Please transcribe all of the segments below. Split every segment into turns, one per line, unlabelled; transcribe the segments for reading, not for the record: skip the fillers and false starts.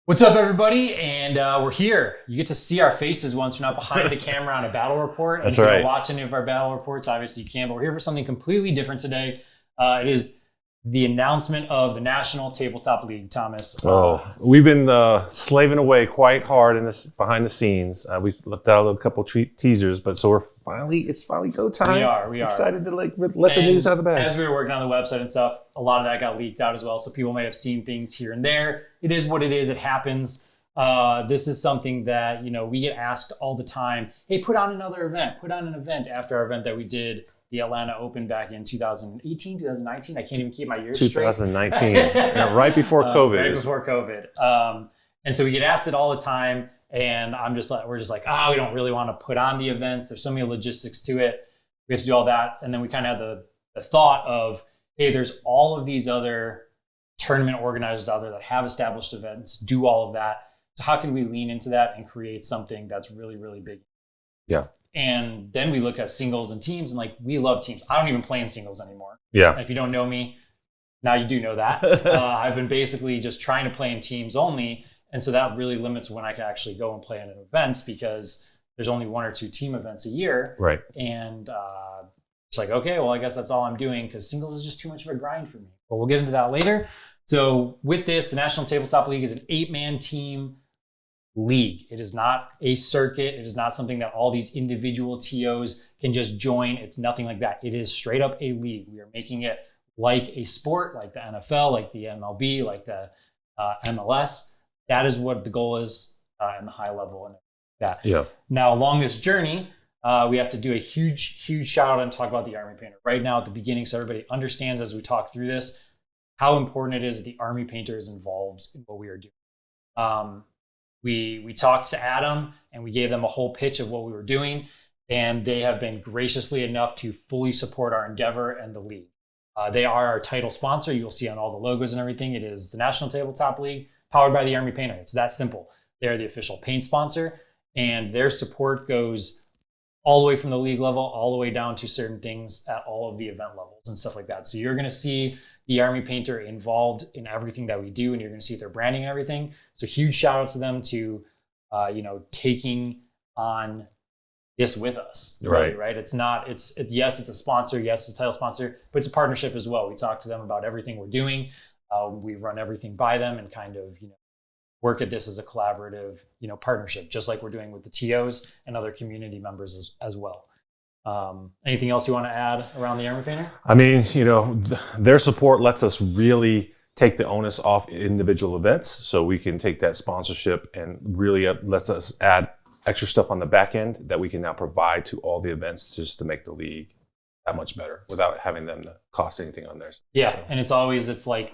What's up, everybody? And we're here. You get to see our faces once we're not behind the camera on a battle report.
That's
right. If you
right.
don't watch any of our battle reports, obviously you can, but we're here for something completely different today. It is the announcement of the National Tabletop League, Thomas.
We've been slaving away quite hard in this behind the scenes. We've left out a couple teasers, but so it's finally go time.
We are
excited to let the news out of the bag.
As we were working on the website and stuff, a lot of that got leaked out as well. So people may have seen things here and there. It is what it is. It happens. This is something that, we get asked all the time. Hey, put on another event. Put on an event after our event that we did. The Atlanta Open back in 2018, 2019. I can't even keep my years
2019,
straight.
right before COVID.
Right before COVID. And so we get asked it all the time, and we're just like, we don't really want to put on the events. There's so many logistics to it. We have to do all that. And then we kind of have the thought of, hey, there's all of these other tournament organizers out there that have established events, do all of that. So how can we lean into that and create something that's really, really big?
Yeah.
And then we look at singles and teams, and we love teams. I don't even play in singles anymore.
Yeah.
And if you don't know me, now you do know that. I've been basically just trying to play in teams only. And so that really limits when I can actually go and play in events, because there's only 1 or 2 team events a year.
Right.
And it's like, okay, well, I guess that's all I'm doing, because singles is just too much of a grind for me. But we'll get into that later. So with this, the National Tabletop League is an 8-man team league. It is not a circuit. It is not something that all these individual TOs can just join. It's nothing like that. It is straight up a league. We are making it like a sport, like the NFL, like the MLB, like the MLS. That is what the goal is in the high level and that.
Yeah.
Now, along this journey, we have to do a huge shout out and talk about the Army Painter right now at the beginning, so everybody understands as we talk through this how important it is that the Army Painter is involved in what we are doing. We talked to Adam and we gave them a whole pitch of what we were doing, and they have been graciously enough to fully support our endeavor and the league. They are our title sponsor. You'll see on all the logos and everything. It is the National Tabletop League, powered by the Army Painter. It's that simple. They're the official paint sponsor, and their support goes all the way from the league level all the way down to certain things at all of the event levels and stuff like that. So you're going to see the Army Painter involved in everything that we do, and you're going to see their branding and everything. So huge shout out to them to, taking on this with us. Right. Yes, it's a sponsor. Yes, it's a title sponsor, but it's a partnership as well. We talk to them about everything we're doing. We run everything by them and kind of, work at this as a collaborative, partnership, just like we're doing with the TOs and other community members as well. Anything else you want to add around the Army Painter?
I mean, their support lets us really take the onus off individual events, so we can take that sponsorship and really lets us add extra stuff on the back end that we can now provide to all the events just to make the league that much better without having them to cost anything on theirs.
Yeah, so. And it's like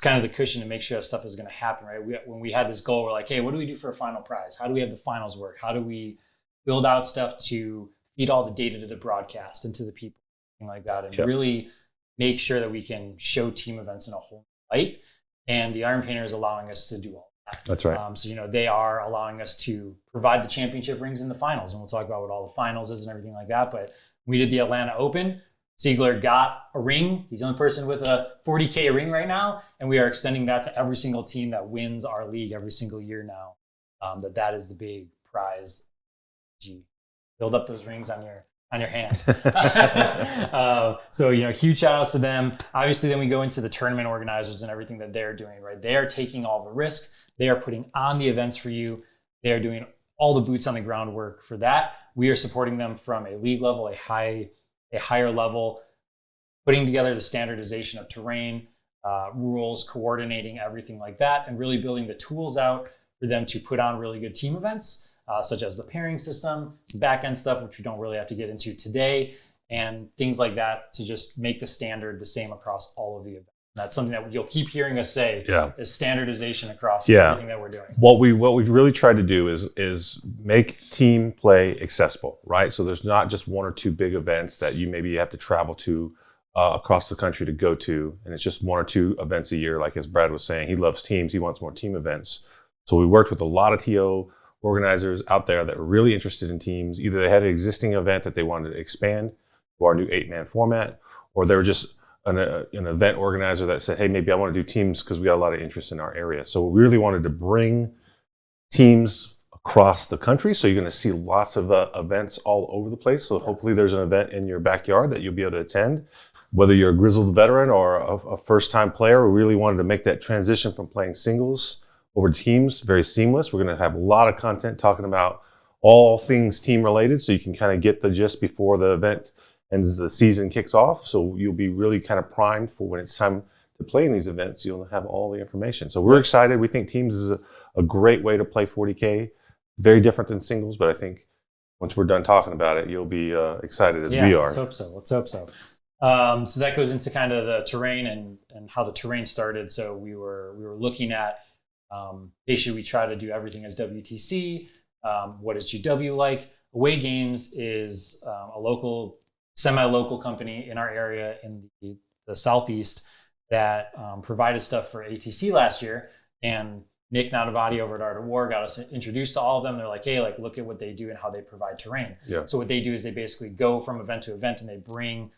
it's kind of the cushion to make sure that stuff is going to happen, right? When we had this goal, we're like, hey, what do we do for a final prize? How do we have the finals work? How do we build out stuff to feed all the data to the broadcast and to the people, things like that, and really make sure that we can show team events in a whole light. And the Army Painter is allowing us to do all that.
That's right.
So, they are allowing us to provide the championship rings in the finals, and we'll talk about what all the finals is and everything like that. But we did the Atlanta Open. Ziegler got a ring. He's the only person with a 40K ring right now, and we are extending that to every single team that wins our league every single year now. That is the big prize. Gee, build up those rings on your hand. So huge shout outs to them. Obviously, then we go into the tournament organizers and everything that they're doing. Right, they are taking all the risk. They are putting on the events for you. They are doing all the boots on the ground work for that. We are supporting them from a league level, a higher level, putting together the standardization of terrain, rules, coordinating everything like that, and really building the tools out for them to put on really good team events, such as the pairing system, some back-end stuff, which we don't really have to get into today, and things like that to just make the standard the same across all of the events. That's something that you'll keep hearing us say is standardization across everything that we're doing.
What we've really tried to do is make team play accessible, right? So there's not just 1 or 2 big events that you maybe have to travel to across the country to go to, and it's just 1 or 2 events a year. Like as Brad was saying, he loves teams. He wants more team events. So we worked with a lot of TO organizers out there that were really interested in teams. Either they had an existing event that they wanted to expand to our new 8-man format, or they were just an event organizer that said, hey, maybe I want to do teams because we got a lot of interest in our area. So we really wanted to bring teams across the country. So you're going to see lots of events all over the place. So hopefully there's an event in your backyard that you'll be able to attend. Whether you're a grizzled veteran or a first-time player, we really wanted to make that transition from playing singles over teams very seamless. We're going to have a lot of content talking about all things team related, so you can kind of get the gist before the event and the season kicks off. So you'll be really kind of primed for when it's time to play in these events. You'll have all the information. So we're excited. We think teams is a great way to play 40K. Very different than singles, but I think once we're done talking about it, you'll be excited as we are.
Let's hope so. Let's hope so. So that goes into kind of the terrain and how the terrain started. So we were looking at basically we try to do everything as WTC. What is GW like? Away Games is a local, semi-local company in our area in the Southeast that provided stuff for ATC last year. And Nick Nadavati over at Art of War got us introduced to all of them. They're like, hey, like look at what they do and how they provide terrain.
Yeah.
So what they do is they basically go from event to event and they bring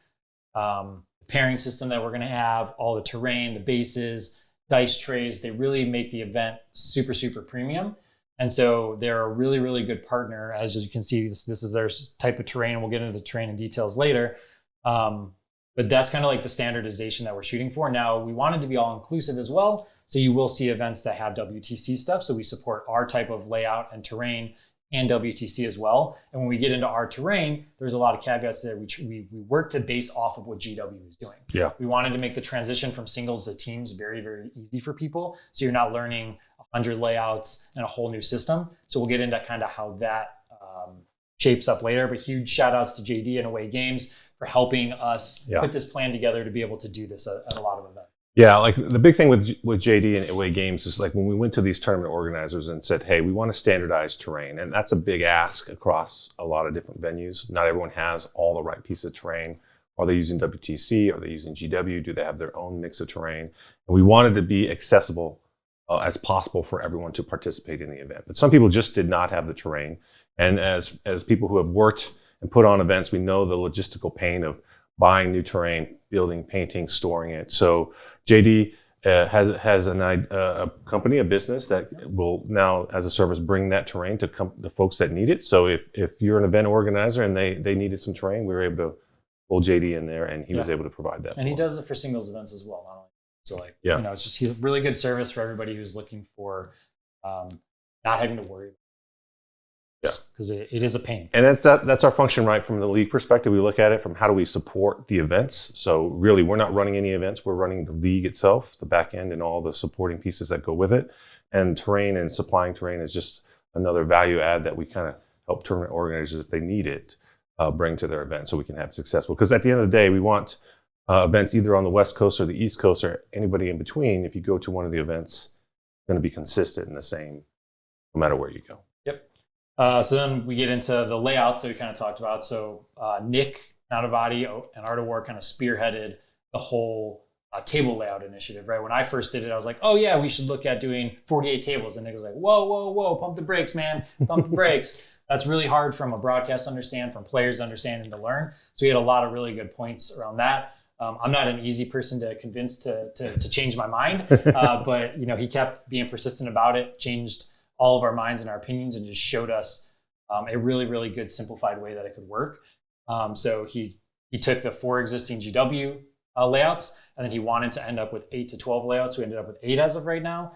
the pairing system that we're going to have, all the terrain, the bases, dice trays. They really make the event super, super premium. And so they're a really, really good partner. As you can see, this is their type of terrain, and we'll get into the terrain and details later. But that's kind of like the standardization that we're shooting for. Now, we wanted to be all inclusive as well. So you will see events that have WTC stuff. So we support our type of layout and terrain and WTC as well. And when we get into our terrain, there's a lot of caveats there. We work to base off of what GW is doing.
Yeah.
We wanted to make the transition from singles to teams very, very easy for people. So you're not learning 100 layouts and a whole new system. So we'll get into kind of how that shapes up later. But huge shout outs to JD and Away Games for helping us put this plan together to be able to do this at a lot of events.
Yeah, like the big thing with JD and Away Games is like when we went to these tournament organizers and said, hey, we want to standardize terrain. And that's a big ask across a lot of different venues. Not everyone has all the right pieces of terrain. Are they using WTC? Are they using GW? Do they have their own mix of terrain? And we wanted to be accessible as possible for everyone to participate in the event. But some people just did not have the terrain. And as people who have worked and put on events, we know the logistical pain of buying new terrain, building, painting, storing it. So JD has a company, a business that will now, as a service, bring that terrain to the folks that need it. So if you're an event organizer and they needed some terrain, we were able to pull JD in there, and he was able to provide that.
And he does it for singles events as well, not only. So like, it's just a really good service for everybody who's looking for not having to worry. Because it is a pain. And
that's our function, right? From the league perspective, we look at it from how do we support the events. So really, we're not running any events. We're running the league itself, the back end, and all the supporting pieces that go with it. And terrain and supplying terrain is just another value add that we kind of help tournament organizers, if they need it, bring to their event so we can have successful. Because at the end of the day, we want events either on the West Coast or the East Coast or anybody in between. If you go to one of the events, it's going to be consistent and the same no matter where you go.
Yep. So then we get into the layouts that we kind of talked about. So Nick Nadavati and Art of War kind of spearheaded the whole table layout initiative, right? When I first did it, I was like, oh yeah, we should look at doing 48 tables. And Nick was like, whoa, pump the brakes, man, pump the brakes. That's really hard from a broadcast to understand, from players to understand and to learn. So we had a lot of really good points around that. I'm not an easy person to convince to change my mind, but he kept being persistent about it, changed all of our minds and our opinions, and just showed us a really, really good simplified way that it could work. So he took the 4 existing GW layouts, and then he wanted to end up with 8 to 12 layouts. We ended up with 8 as of right now.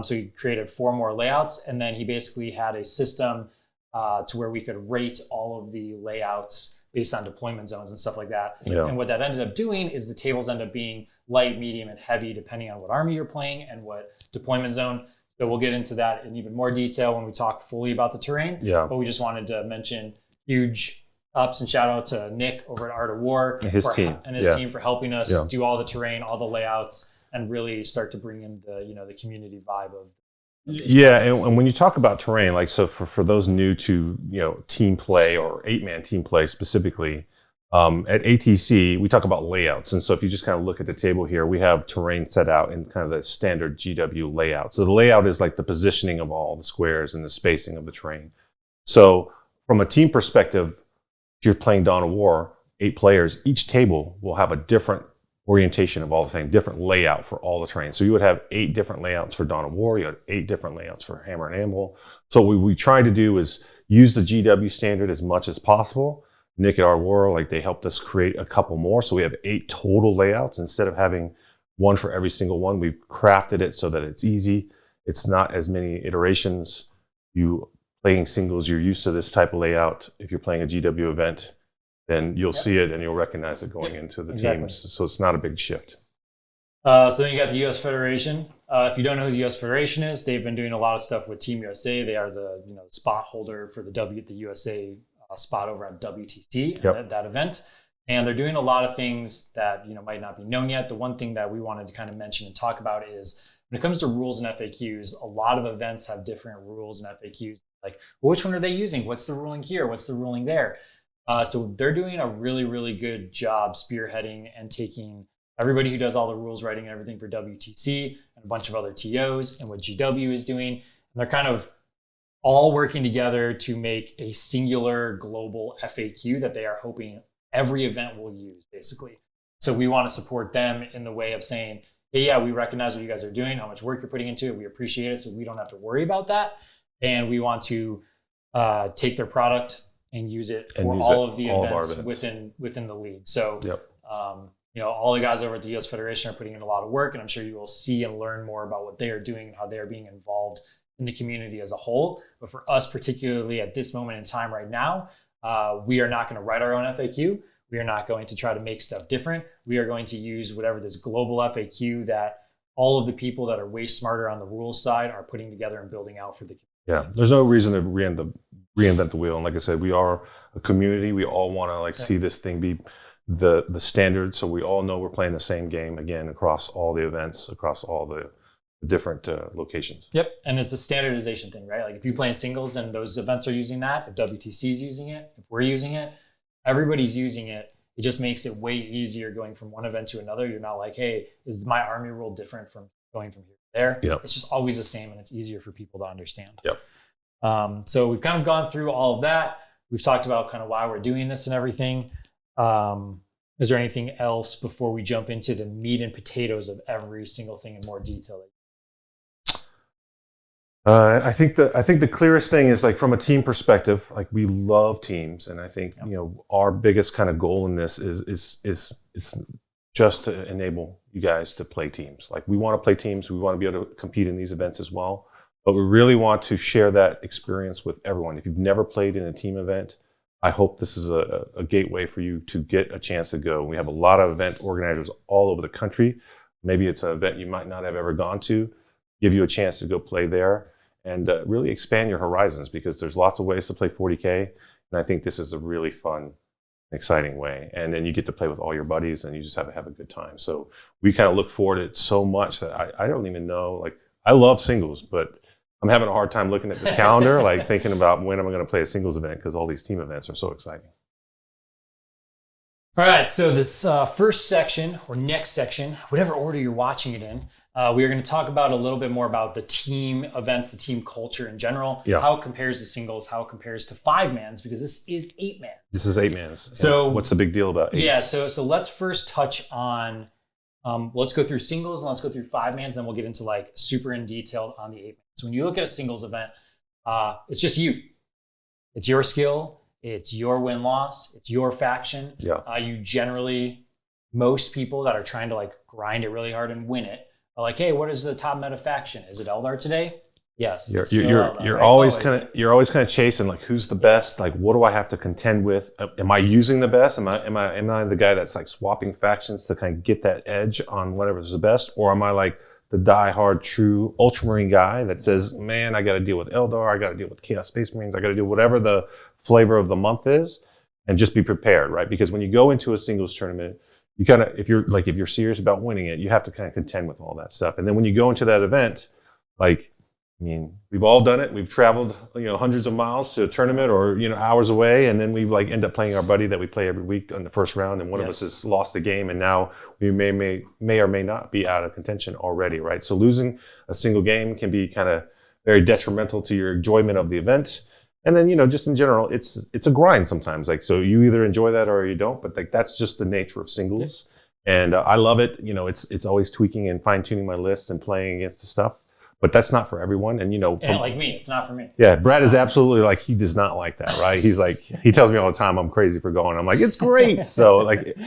So he created 4 more layouts, and then he basically had a system to where we could rate all of the layouts based on deployment zones and stuff like that. Yeah. And what that ended up doing is the tables end up being light, medium, and heavy, depending on what army you're playing and what deployment zone. So we'll get into that in even more detail when we talk fully about the terrain. Yeah. But we just wanted to mention huge ups and shout out to Nick over at Art of War
and his team
for helping us do all the terrain, all the layouts, and really start to bring in the community vibe of.
Yeah, and when you talk about terrain, like so for those new to team play or 8-man team play specifically, at ATC we talk about layouts, and so if you just kind of look at the table here, we have terrain set out in kind of the standard GW layout. So the layout is like the positioning of all the squares and the spacing of the terrain. So from a team perspective, if you're playing Dawn of War, 8 players, each table will have a different orientation of all the things, different layout for all the terrain. So you would have 8 different layouts for Dawn of War. You had 8 different layouts for Hammer and Anvil. So what we try to do is use the GW standard as much as possible. Nick at Our World, like they helped us create a couple more. So we have 8 total layouts instead of having one for every single one. We've crafted it so that it's easy. It's not as many iterations. You playing singles, you're used to this type of layout. If you're playing a GW event, then you'll see it and you'll recognize it going into the teams. So it's not a big shift.
So then you got the U.S. Federation. If you don't know who the U.S. Federation is, they've been doing a lot of stuff with Team USA. They are the spot holder for the USA spot over at WTC, that event. And they're doing a lot of things that might not be known yet. The one thing that we wanted to kind of mention and talk about is when it comes to rules and FAQs, a lot of events have different rules and FAQs. Like, well, which one are they using? What's the ruling here? What's the ruling there? So they're doing a really, really good job spearheading and taking everybody who does all the rules writing and everything for WTC and a bunch of other TOs and what GW is doing. And they're kind of all working together to make a singular global FAQ that they are hoping every event will use, basically. So we want to support them in the way of saying, hey, yeah, we recognize what you guys are doing, how much work you're putting into it. We appreciate it, so we don't have to worry about that. And we want to take their product and use it for all of the events within the league. So, all the guys over at the U.S. Federation are putting in a lot of work, and I'm sure you will see and learn more about what they are doing and how they are being involved in the community as a whole. But for us, particularly at this moment in time right now, we are not going to write our own FAQ. We are not going to try to make stuff different. We are going to use whatever this global FAQ that all of the people that are way smarter on the rules side are putting together and building out for the community.
Yeah, there's no reason to reinvent the wheel. And like I said, we are a community. We all want to see this thing be the standard, so we all know we're playing the same game again across all the events, across all the different locations.
Yep, and it's a standardization thing, right? Like if you play in singles and those events are using that, if WTC is using it, if we're using it, everybody's using it. It just makes it way easier going from one event to another. You're not like, hey, is my army rule different from going from here to there?
Yep.
It's just always the same, and it's easier for people to understand.
Yep.
So we've kind of gone through all of that. We've talked about kind of why we're doing this and everything. Is there anything else before we jump into the meat and potatoes of every single thing in more detail?
I think the clearest thing is, like, from a team perspective, like, we love teams, and I think our biggest kind of goal in this is just to enable you guys to play teams. Like, we want to play teams, we want to be able to compete in these events as well, but we really want to share that experience with everyone. If you've never played in a team event, I hope this is a gateway for you to get a chance to go. We have a lot of event organizers all over the country. Maybe it's an event you might not have ever gone to, give you a chance to go play there. And really expand your horizons, because there's lots of ways to play 40K. And I think this is a really fun, exciting way. And then you get to play with all your buddies and you just have a good time. So we kind of look forward to it so much that I don't even know, like, I love singles, but I'm having a hard time looking at the calendar, like thinking about when am I going to play a singles event, because all these team events are so exciting.
All right, so this first section, or next section, whatever order you're watching it in, we are going to talk about a little bit more about the team events, the team culture in general, how it compares to singles, how it compares to 5-mans, because this is 8-mans.
This is 8-mans.
So
what's the big deal about 8?
Yeah, so let's first touch on, let's go through singles and let's go through 5-mans, and we'll get into like super in detail on the 8-mans. So when you look at a singles event, it's just you. It's your skill. It's your win-loss. It's your faction.
Yeah.
You generally, most people that are trying to like grind it really hard and win it are like, hey, what is the top meta faction? Is it Eldar today? Yes.
You're always kind of chasing, like, who's the best? Like, what do I have to contend with? Am I using the best? Am I the guy that's like swapping factions to kind of get that edge on whatever's the best? Or am I like the die-hard true Ultramarine guy that says, man, I got to deal with Eldar, I got to deal with Chaos Space Marines, I got to do whatever the flavor of the month is, and just be prepared, right? Because when you go into a singles tournament, you kind of, if you're serious about winning it, you have to kind of contend with all that stuff. And then when you go into that event, like, I mean, we've all done it. We've traveled, hundreds of miles to a tournament, or, hours away. And then we like end up playing our buddy that we play every week on the first round. And one of us has lost the game. And now we may or may not be out of contention already, right? So losing a single game can be kind of very detrimental to your enjoyment of the event. And then, just in general, it's a grind sometimes. Like, so you either enjoy that or you don't, but like, that's just the nature of singles. And I love it. It's always tweaking and fine tuning my list and playing against the stuff, but that's not for everyone. And,
and like me, it's not for me.
Yeah. Brad is absolutely like, he does not like that. Right. He's like, he tells me all the time, I'm crazy for going. I'm like, it's great. So like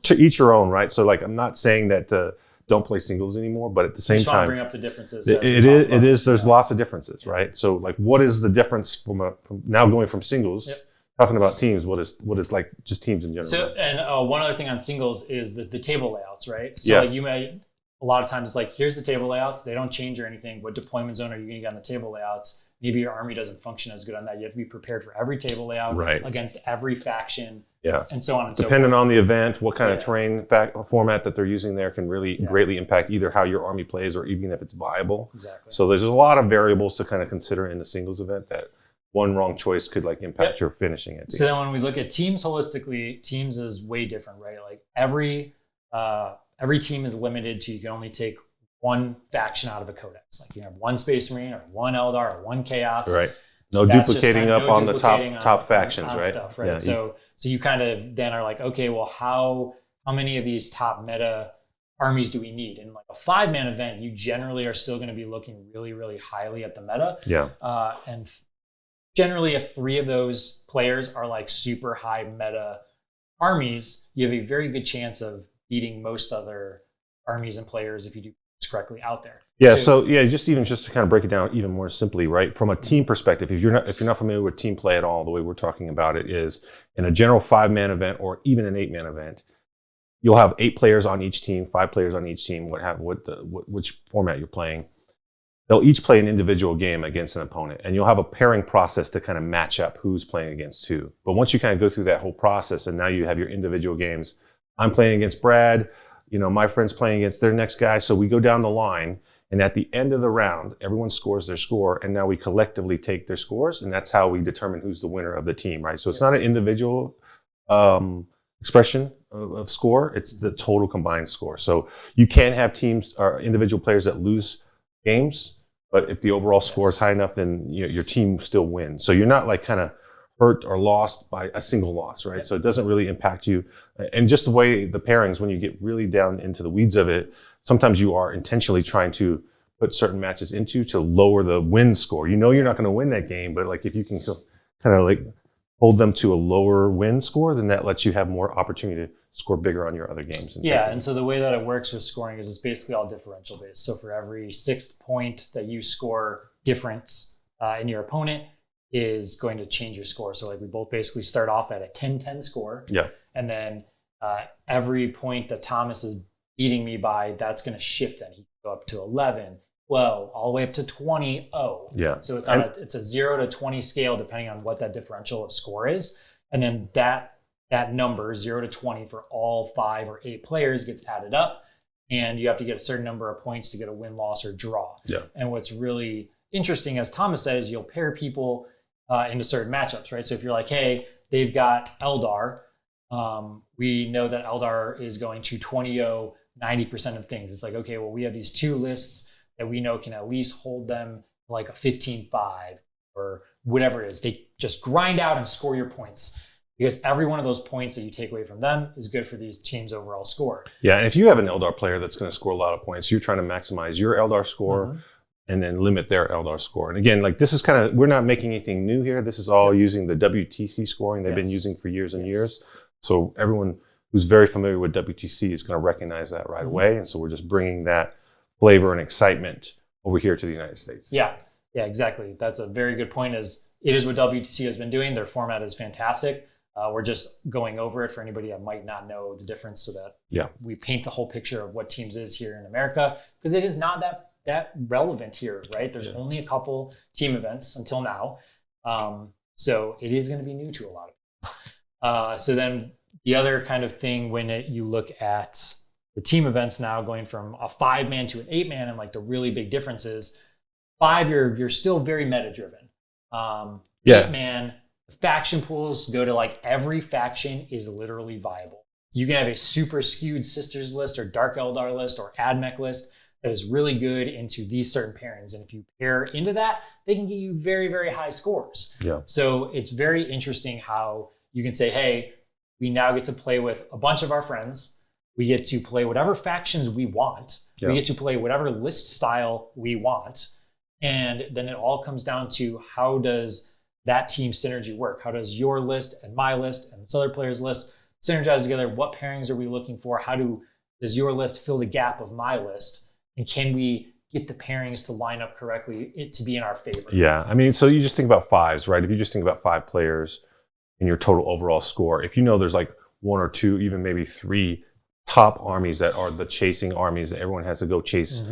to each your own. Right. So like, I'm not saying that, don't play singles anymore, but at the same time,
bring up the differences.
It is. There's lots of differences, right? So, like, what is the difference from now going from singles, talking about teams? What is like just teams in general?
So, and one other thing on singles is the table layouts, right? So, like a lot of times it's like, here's the table layouts. They don't change or anything. What deployment zone are you going to get on the table layouts? Maybe your army doesn't function as good on that. You have to be prepared for every table layout against every faction. Yeah, and so on and so forth.
Depending on the event, what kind of terrain format that they're using there can really greatly impact either how your army plays or even if it's viable.
Exactly.
So there's a lot of variables to kind of consider in the singles event that one wrong choice could like impact your finishing it.
So then when we look at teams holistically, teams is way different, right? Like every team is limited to, you can only take one faction out of a codex. Like you have one Space Marine or one Eldar or one Chaos.
Right. No duplicating up on the top factions, right?
Stuff, right. Yeah, so you kind of then are like, okay, well, how many of these top meta armies do we need? In like a 5-man event, you generally are still going to be looking really, really highly at the meta.
Yeah.
And generally, if 3 of those players are like super high meta armies, you have a very good chance of beating most other armies and players if you do this correctly out there.
Yeah. So just to kind of break it down even more simply, right? From a team perspective, if you're not familiar with team play at all, the way we're talking about it is in a general 5-man event or even an 8-man event, you'll have 8 players on each team, 5 players on each team, which format you're playing. They'll each play an individual game against an opponent, and you'll have a pairing process to kind of match up who's playing against who. But once you kind of go through that whole process, and now you have your individual games, I'm playing against Brad, my friend's playing against their next guy, so we go down the line. And at the end of the round, everyone scores their score, and now we collectively take their scores, and that's how we determine who's the winner of the team, right? So it's not an individual expression of score; it's the total combined score. So you can have teams or individual players that lose games, but if the overall score is high enough, then your team still wins. So you're not like kind of hurt or lost by a single loss, right? So it doesn't really impact you. And just the way the pairings, when you get really down into the weeds of it, sometimes you are intentionally trying to put certain matches into to lower the win score. You're not going to win that game, but like if you can kind of like hold them to a lower win score, then that lets you have more opportunity to score bigger on your other games.
And so the way that it works with scoring is it's basically all differential based. So for every 6th point that you score difference in your opponent is going to change your score. So like we both basically start off at a 10-10 score.
Yeah.
And then every point that Thomas is beating me by, that's going to shift and he can go up to 11, 12, all the way up to 20, 0.
Yeah.
So it's a 0 to 20 scale depending on what that differential of score is. And then that number, 0 to 20 for all 5 or 8 players gets added up. And you have to get a certain number of points to get a win, loss, or draw.
Yeah.
And what's really interesting, as Thomas said, is you'll pair people into certain matchups, right? So if you're like, hey, they've got Eldar, we know that Eldar is going to 20-0 90% of things. It's like, okay, well, we have these 2 lists that we know can at least hold them like a 15-5 or whatever it is. They just grind out and score your points because every one of those points that you take away from them is good for the team's overall score.
Yeah, and if you have an Eldar player that's going to score a lot of points, you're trying to maximize your Eldar score and then limit their Eldar score. And again, like this is kind of, we're not making anything new here. This is all using the WTC scoring they've been using for years and years. So everyone who's very familiar with WTC is going to recognize that right away. And so we're just bringing that flavor and excitement over here to the United States.
Yeah, exactly. That's a very good point. It is what WTC has been doing. Their format is fantastic. We're just going over it for anybody that might not know the difference so that we paint the whole picture of what teams is here in America, because it is not that relevant here, right? There's only a couple team events until now. So it is going to be new to a lot of people. So then the other kind of thing when you look at the team events now going from a 5-man to an 8-man, and like the really big difference is 5, you're still very meta driven. 8-man, the faction pools go to like every faction is literally viable. You can have a super skewed Sisters list or Dark Eldar list or AdMech list. that is really good into these certain pairings. And if you pair into that, they can get you very, very high scores.
Yeah.
So it's very interesting how you can say, hey, we now get to play with a bunch of our friends. We get to play whatever factions we want.
Yeah.
We get to play whatever list style we want. And then it all comes down to, how does that team synergy work? How does your list and my list and this other player's list synergize together? What pairings are we looking for? How does your list fill the gap of my list? And can we get the pairings to line up correctly, it to be in our favor?
Yeah. I mean, so you just think about fives, right? If you just think about 5 players in your total overall score, if you know there's like 1 or 2, even maybe 3 top armies that are the chasing armies that everyone has to go chase,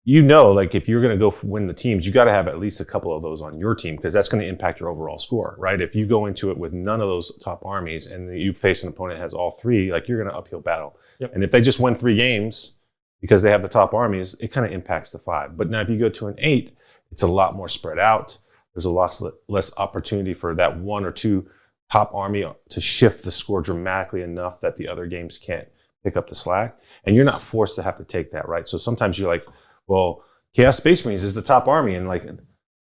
you know, like if you're going to go win the teams, you got to have at least a couple of those on your team, because that's going to impact your overall score, right? If you go into it with none of those top armies and you face an opponent that has all 3, like you're going to uphill battle.
Yep.
And if they just win 3 games because they have the top armies, it kind of impacts the 5. But now if you go to an 8, it's a lot more spread out. There's a lot less opportunity for that 1 or 2 top army to shift the score dramatically enough that the other games can't pick up the slack. And you're not forced to have to take that, right? So sometimes you're like, well, Chaos Space Marines is the top army, and like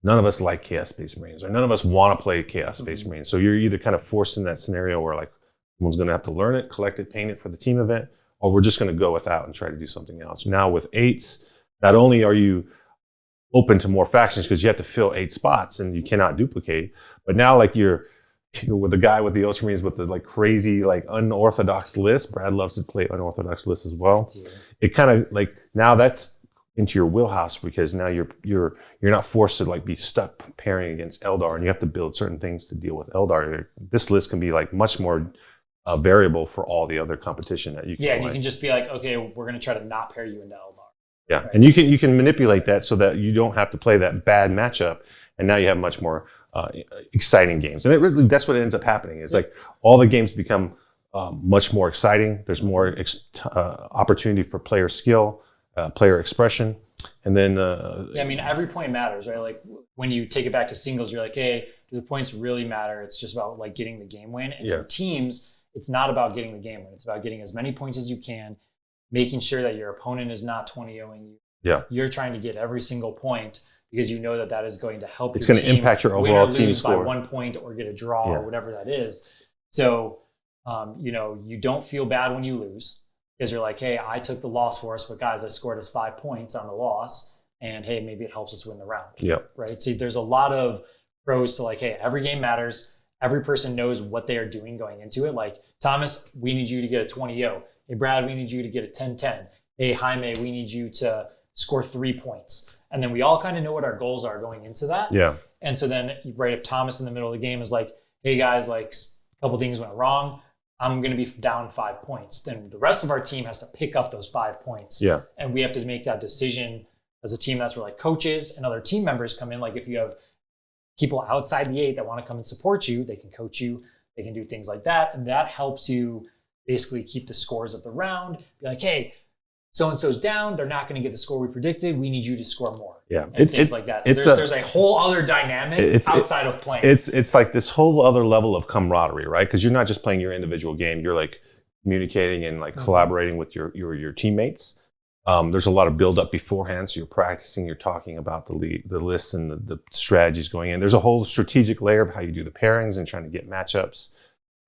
none of us like Chaos Space Marines, or none of us want to play Chaos Space Marines. So you're either kind of forced in that scenario where like someone's going to have to learn it, collect it, paint it for the team event, or we're just going to go without and try to do something else. Now with 8s, not only are you open to more factions because you have to fill 8 spots and you cannot duplicate, but now like you're with the guy with the Ultramarines with the like crazy like unorthodox list. Brad loves to play unorthodox lists as well.
Yeah.
It kind of like, now that's into your wheelhouse, because now you're not forced to like be stuck pairing against Eldar, and you have to build certain things to deal with Eldar. This list can be like much more variable for all the other competition that you can play.
And you can just be like, okay, we're going to try to not pair you into Eldar.
Yeah,
right?
and you can manipulate that so that you don't have to play that bad matchup, and now you have much more exciting games. And it really, that's what ends up happening. It's like all the games become much more exciting. There's more opportunity for player skill, player expression, and then
I mean, every point matters, right? Like when you take it back to singles, you're like, hey, do the points really matter? It's just about like getting the game win. And for teams, it's not about getting the game win. It's about getting as many points as you can, making sure that your opponent is not 20-0ing you.
Yeah,
you're trying to get every single point, because you know that that is going to help.
It's going to impact your overall team score
by 1 point, or get a draw, or whatever that is. So, you don't feel bad when you lose, because you're like, hey, I took the loss for us, but guys, I scored us 5 points on the loss, and hey, maybe it helps us win the round.
Yeah.
Right. So there's a lot of pros to like, hey, every game matters. Every person knows what they are doing going into it. Like, Thomas, we need you to get a 20-0. Hey, Brad, we need you to get a 10-10. Hey, Jaime, we need you to score 3 points. And then we all kind of know what our goals are going into that.
Yeah.
And so then, right, if Thomas in the middle of the game is like, hey guys, like a couple things went wrong, I'm going to be down 5 points. Then the rest of our team has to pick up those 5 points.
Yeah.
And we have to make that decision as a team. That's where like coaches and other team members come in. Like if you have people outside the 8 that want to come and support you, they can coach you, they can do things like that. And that helps you basically keep the scores of the round. Be like, hey, so-and-so's down, they're not going to get the score we predicted, we need you to score more.
Yeah.
And things like that. So there's a whole other dynamic outside of playing.
It's like this whole other level of camaraderie, right? Because you're not just playing your individual game, you're like communicating and like collaborating with your teammates. There's a lot of build up beforehand, so you're practicing, you're talking about the lists and the strategies going in. There's a whole strategic layer of how you do the pairings and trying to get matchups.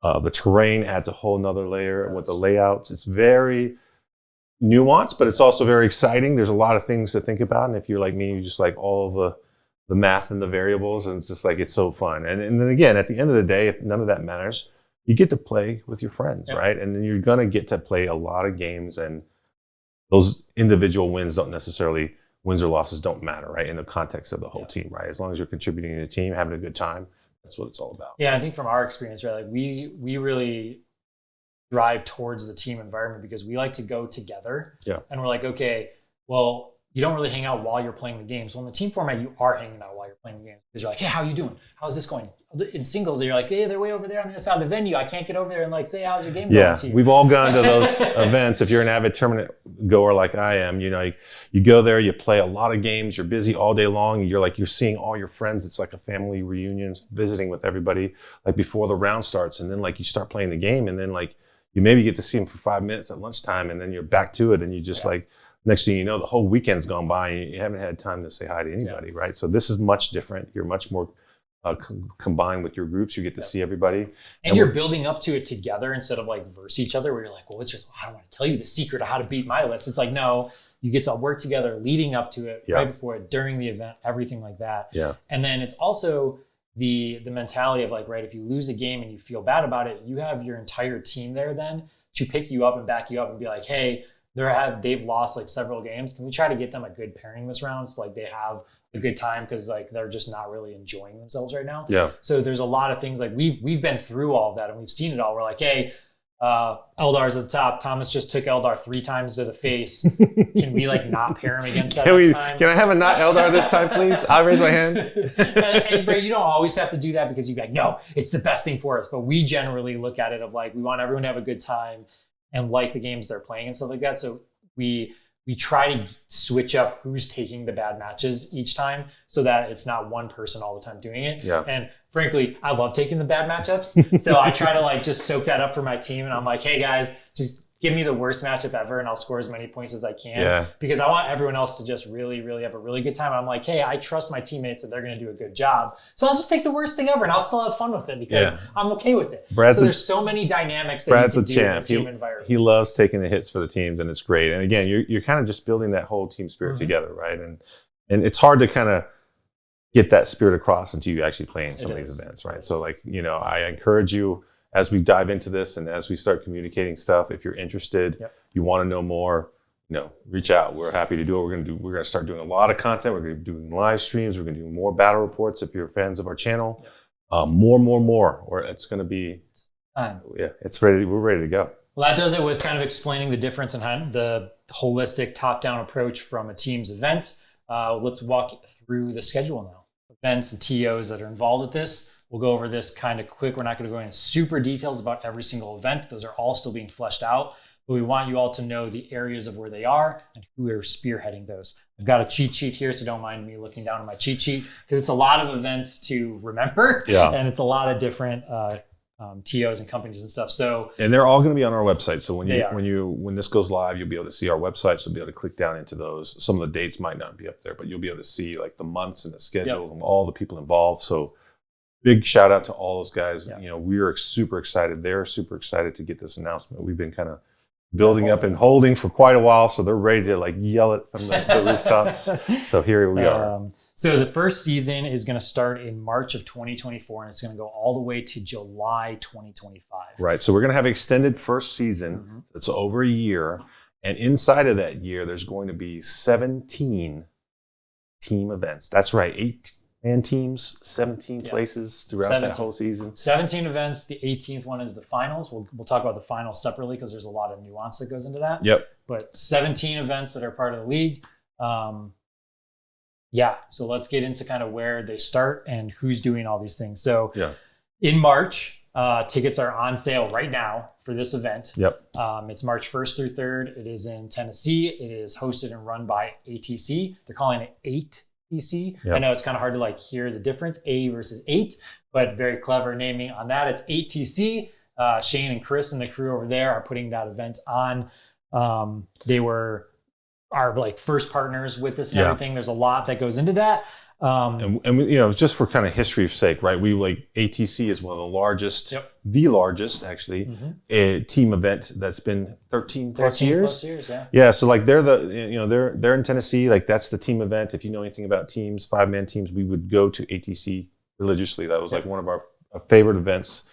The terrain adds a whole nother layer with the layouts. It's very nuanced, but it's also very exciting. There's a lot of things to think about, and if you're like me, you just like all the math and the variables, and it's just like, it's so fun. And then again, at the end of the day, if none of that matters, you get to play with your friends, right? And then you're gonna get to play a lot of games, and those individual wins or losses don't matter, right? In the context of the whole team, right? As long as you're contributing to the team, having a good time, that's what it's all about.
Yeah, I think from our experience, right, like we really drive towards the team environment because we like to go together.
Yeah.
And we're like, okay, well, you don't really hang out while you're playing the games. Well, in the team format, you are hanging out while you're playing the games, because you're like, hey, how are you doing? How's this going? In singles, you're like, hey, they're way over there on the other side of the venue. I can't get over there and like say, how's your game going to you?
We've all gone to those events. If you're an avid tournament goer like I am, you go there, you play a lot of games, you're busy all day long. You're seeing all your friends. It's like a family reunion, visiting with everybody like before the round starts. And then like you start playing the game, and then like you maybe get to see them for 5 minutes at lunchtime, and then you're back to it, and you just like Next thing you know, the whole weekend's gone by and you haven't had time to say hi to anybody, right? So this is much different. You're much more combined with your groups. You get to see everybody.
And you're building up to it together instead of like versus each other where you're like, well, I don't want to tell you the secret of how to beat my list. It's like, no, you get to work together leading up to it, right before it, during the event, everything like that.
Yeah.
And then it's also the mentality of like, right, if you lose a game and you feel bad about it, you have your entire team there then to pick you up and back you up and be like, hey, they've lost like several games. Can we try to get them a good pairing this round? So like they have a good time because like they're just not really enjoying themselves right now.
Yeah.
So there's a lot of things like we've been through all of that and we've seen it all. We're like, hey, Eldar's at the top. Thomas just took Eldar 3 times to the face. Can we like not pair him against that next time?
Can I have a not Eldar this time, please? I'll raise my hand.
But you don't always have to do that because you're like, no, it's the best thing for us. But we generally look at it of like, we want everyone to have a good time and like the games they're playing and stuff like that. So we try to switch up who's taking the bad matches each time so that it's not one person all the time doing it.
Yeah.
And frankly, I love taking the bad matchups. So I try to like just soak that up for my team. And I'm like, hey guys, just give me the worst matchup ever and I'll score as many points as I can.
Yeah.
Because I want everyone else to just really, really have a really good time. I'm like, hey, I trust my teammates that they're going to do a good job. So I'll just take the worst thing ever and I'll still have fun with it because I'm okay with it. So there's so many dynamics that
Brad's
you
a
can do in
champ.
a team environment.
He loves taking the hits for the teams and it's great. And again, you're kind of just building that whole team spirit together, right? And it's hard to kind of get that spirit across until you actually play in some of these events, right? So like, I encourage you as we dive into this and as we start communicating stuff, if you're interested, you want to know more, reach out. We're happy to do it. We're going to start doing a lot of content. We're going to be doing live streams. We're going to do more battle reports if you're fans of our channel. More. Or it's going to be, it's ready. We're ready to go.
Well, that does it with kind of explaining the difference in the holistic top-down approach from a team's event. Let's walk through the schedule now. Events and TOs that are involved with this. We'll go over this kind of quick. We're not going to go into super details about every single event. Those are all still being fleshed out. But we want you all to know the areas of where they are and who are spearheading those. I've got a cheat sheet here, so don't mind me looking down at my cheat sheet because it's a lot of events to remember. And it's a lot of different TOs and companies and stuff.
And they're all going to be on our website. So when this goes live, you'll be able to see our website. So you'll be able to click down into those. Some of the dates might not be up there, but you'll be able to see like the months and the schedule and all the people involved. So big shout out to all those guys. We are super excited. They're super excited to get this announcement. We've been kind of building up and holding for quite a while, so they're ready to like yell it from the rooftops. So here we are.
So the first season is going to start in March of 2024, and it's going to go all the way to July 2025.
Right. So we're going to have an extended first season that's over a year, and inside of that year, there's going to be 17 team events. That's right, 8-man teams, 17 places throughout that whole season.
17 events. The 18th one is the finals. We'll talk about the finals separately because there's a lot of nuance that goes into that. But 17 events that are part of the league. So let's get into kind of where they start and who's doing all these things. So in March, tickets are on sale right now for this event. It's March 1st through 3rd. It is in Tennessee. It is hosted and run by ATC. They're calling it 8TC. I know it's kind of hard to like hear the difference, A versus 8, but very clever naming on that. It's 8TC. Shane and Chris and the crew over there are putting that event on. They were our like first partners with this and everything. There's a lot that goes into that.
And just for kind of history's sake, right? We like ATC is one of the largest, the largest actually, team event that's been 13 plus years. So like they're in Tennessee. Like that's the team event. If you know anything about teams, 5-man teams, we would go to ATC religiously. That was like one of our favorite events.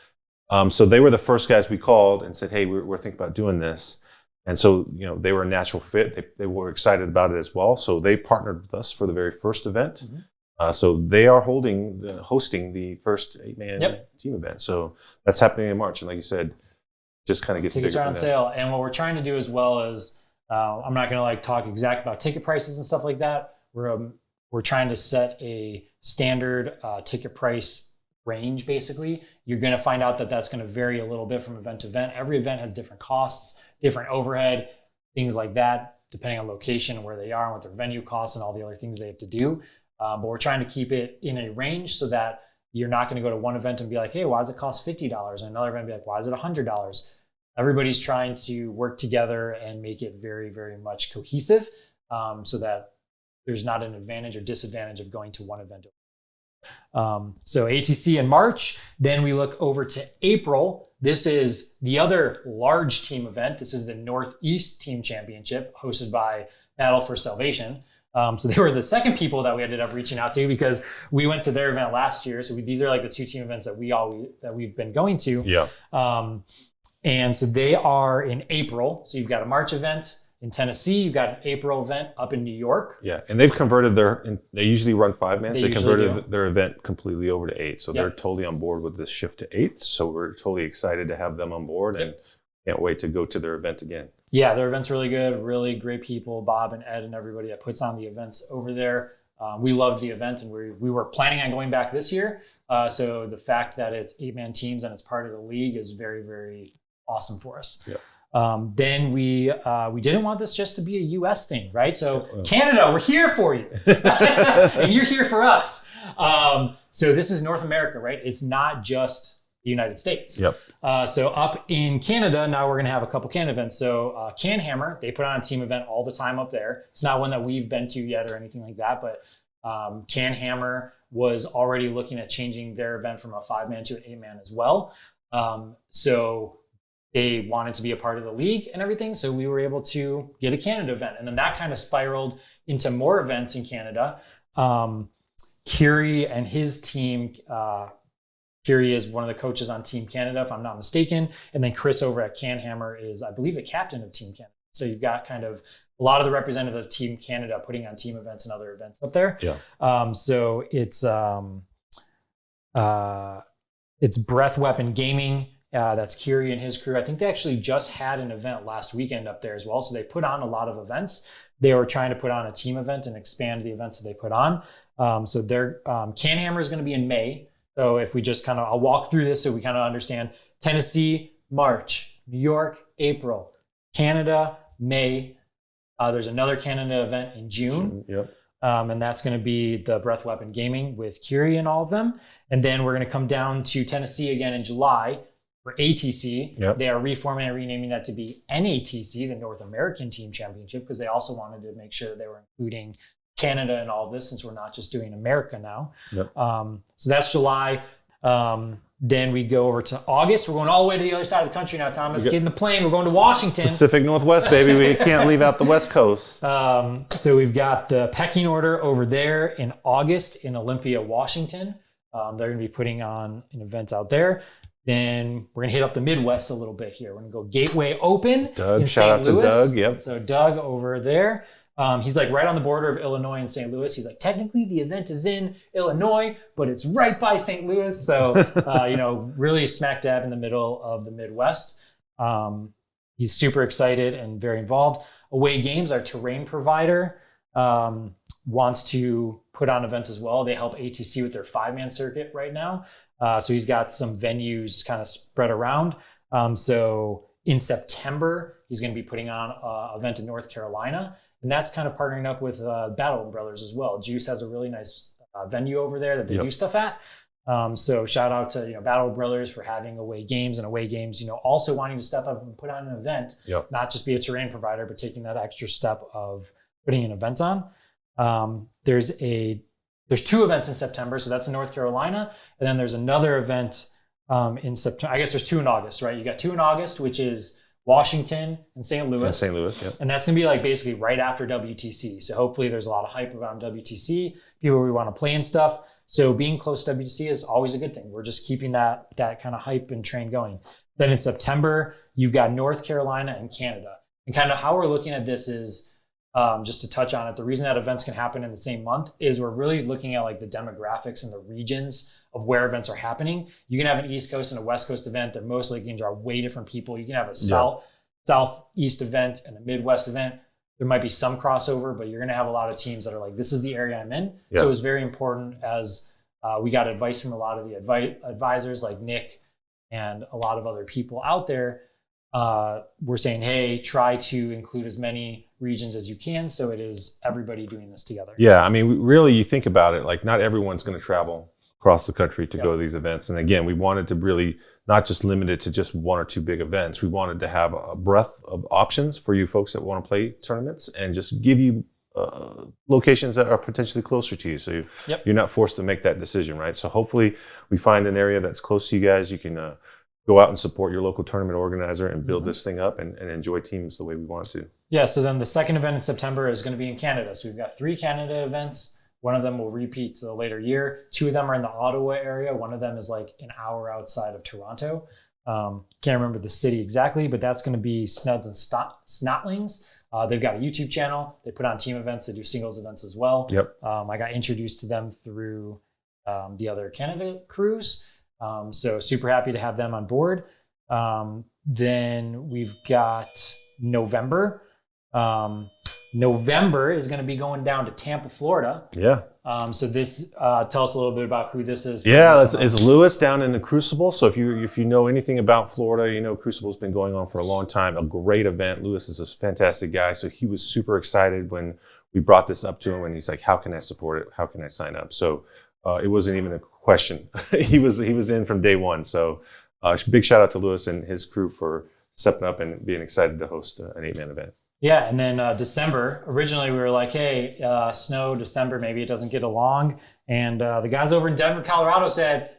So they were the first guys we called and said, hey, we're thinking about doing this. And so, they were a natural fit. They were excited about it as well. So they partnered with us for the very first event. So they are hosting the first 8-man team event. So that's happening in March. And like you said, just kind of gets
tickets
bigger
are on sale. And what we're trying to do as well is, I'm not going to like talk exact about ticket prices and stuff like that. We're trying to set a standard ticket price range. Basically, you're going to find out that that's going to vary a little bit from event to event. Every event has different costs, different overhead, things like that, depending on location and where they are and what their venue costs and all the other things they have to do. But we're trying to keep it in a range so that you're not going to go to one event and be like, hey, why does it cost $50? And another event be like, why is it $100? everybody's trying to work together and make it very, very much cohesive, so that there's not an advantage or disadvantage of going to one event. So ATC in March, then we look over to April. This is the other large team event. This is the Northeast Team Championship hosted by Battle for Salvation. So they were the second people that we ended up reaching out to because we went to their event last year. So these are like the two team events that we've been going to.
Yeah.
And so they are in April. So you've got a March event in Tennessee. You've got an April event up in New York.
Yeah, and they've converted they usually run 5 man. They converted
do.
their event completely over to 8. So
Yep.
they're totally on board with this shift to 8. So we're totally excited to have them on board and can't wait to go to their event again.
Yeah, their event's really good. Really great people, Bob and Ed and everybody that puts on the events over there. We loved the event, and we were planning on going back this year. So the fact that it's 8-man teams and it's part of the league is very, very awesome for us.
Yeah.
Then we didn't want this just to be a U.S. thing, right? So Canada, we're here for you, and you're here for us. So this is North America, right? It's not just the United States.
Yep.
So up in Canada, now we're going to have a couple Canada events. So Can Hammer, they put on a team event all the time up there. It's not one that we've been to yet or anything like that, but Can Hammer was already looking at changing their event from a 5-man to an 8-man as well. So they wanted to be a part of the league and everything. So we were able to get a Canada event. And then that kind of spiraled into more events in Canada. Kiri and his team, Kiri is one of the coaches on Team Canada, if I'm not mistaken. And then Chris over at Can Hammer is, I believe, a captain of Team Canada. So you've got kind of a lot of the representatives of Team Canada putting on team events and other events up there.
Yeah.
So it's Breath Weapon Gaming. That's Kiri and his crew. I think they actually just had an event last weekend up there as well. So they put on a lot of events. They were trying to put on a team event and expand the events that they put on. So their Can Hammer is going to be in May. So if we just I'll walk through this so we kind of understand. Tennessee, March. New York, April. Canada, May. There's another Canada event in June.
Yep.
And that's going to be the Breath Weapon Gaming with Kiri and all of them. And then we're going to come down to Tennessee again in July for ATC.
Yep.
They are reforming and renaming that to be NATC, the North American Team Championship, because they also wanted to make sure that they were including Canada and all of this, since we're not just doing America now.
Yep.
So that's July. Then we go over to August. We're going all the way to the other side of the country now, Thomas. Get in the plane. We're going to Washington.
Pacific Northwest, baby. We can't leave out the West Coast.
So we've got the pecking order over there in August in Olympia, Washington. They're going to be putting on an event out there. Then we're going to hit up the Midwest a little bit here. We're going to go Gateway Open.
Doug,
in
shout
St.
out
Louis.
to Doug. Yep.
So Doug over there. He's like right on the border of Illinois and St. Louis. He's like, technically the event is in Illinois, but it's right by St. Louis. So, really smack dab in the middle of the Midwest. He's super excited and very involved. Away Games, our terrain provider, wants to put on events as well. They help ATC with their 5-man circuit right now. So he's got some venues kind of spread around. So in September, he's going to be putting on an event in North Carolina. And that's kind of partnering up with Battle Brothers as well. Juice has a really nice venue over there that they do stuff at. So shout out to Battle Brothers for having Away Games, and Away Games, also wanting to step up and put on an event, not just be a terrain provider, but taking that extra step of putting an event on. There's 2 events in September, so that's in North Carolina, and then there's another event in September. I guess there's 2 in August, right? You got 2 in August, which is Washington and St. Louis.
And St. Louis, yep.
And that's going to be like basically right after WTC. So hopefully there's a lot of hype around WTC, people we want to play and stuff. So being close to WTC is always a good thing. We're just keeping that kind of hype and train going. Then in September, you've got North Carolina and Canada. And kind of how we're looking at this is, just to touch on it, the reason that events can happen in the same month is we're really looking at like the demographics and the regions of where events are happening. You can have an East Coast and a West Coast event that most likely can draw way different people. You can have a Southeast event and a Midwest event. There might be some crossover, but you're going to have a lot of teams that are like, this is the area I'm in. So it was very important as we got advice from a lot of the advisors like Nick and a lot of other people out there. We're saying, hey, try to include as many regions as you can, so it is everybody doing this together.
Yeah, I mean, really, you think about it, like not everyone's going to travel across the country to go to these events. And again, we wanted to really not just limit it to just one or two big events. We wanted to have a breadth of options for you folks that want to play tournaments and just give you locations that are potentially closer to you. So you're not forced to make that decision, right? So hopefully we find an area that's close to you guys. You can go out and support your local tournament organizer and build this thing up and enjoy teams the way we want to.
Yeah, so then the second event in September is going to be in Canada. So we've got 3 Canada events. One of them will repeat to the later year. 2 of them are in the Ottawa area. One of them is like an hour outside of Toronto. Can't remember the city exactly, but that's going to be Snuds and Snotlings. They've got a YouTube channel. They put on team events. They do singles events as well. I got introduced to them through the other Canada crews. So super happy to have them on board. Then we've got November. November is going to be going down to Tampa, Florida. So this tell us a little bit about who this is.
It's Lewis down in the Crucible. So if you know anything about Florida, you know Crucible's been going on for a long time. A great event. Lewis is a fantastic guy. So he was super excited when we brought this up to him, and he's like, "How can I support it? How can I sign up?" So it wasn't even a question. he was in from day one. So big shout out to Lewis and his crew for stepping up and being excited to host an 8-man event.
Yeah, and then December, originally we were like, hey, snow, December, maybe it doesn't get along. And the guys over in Denver, Colorado said,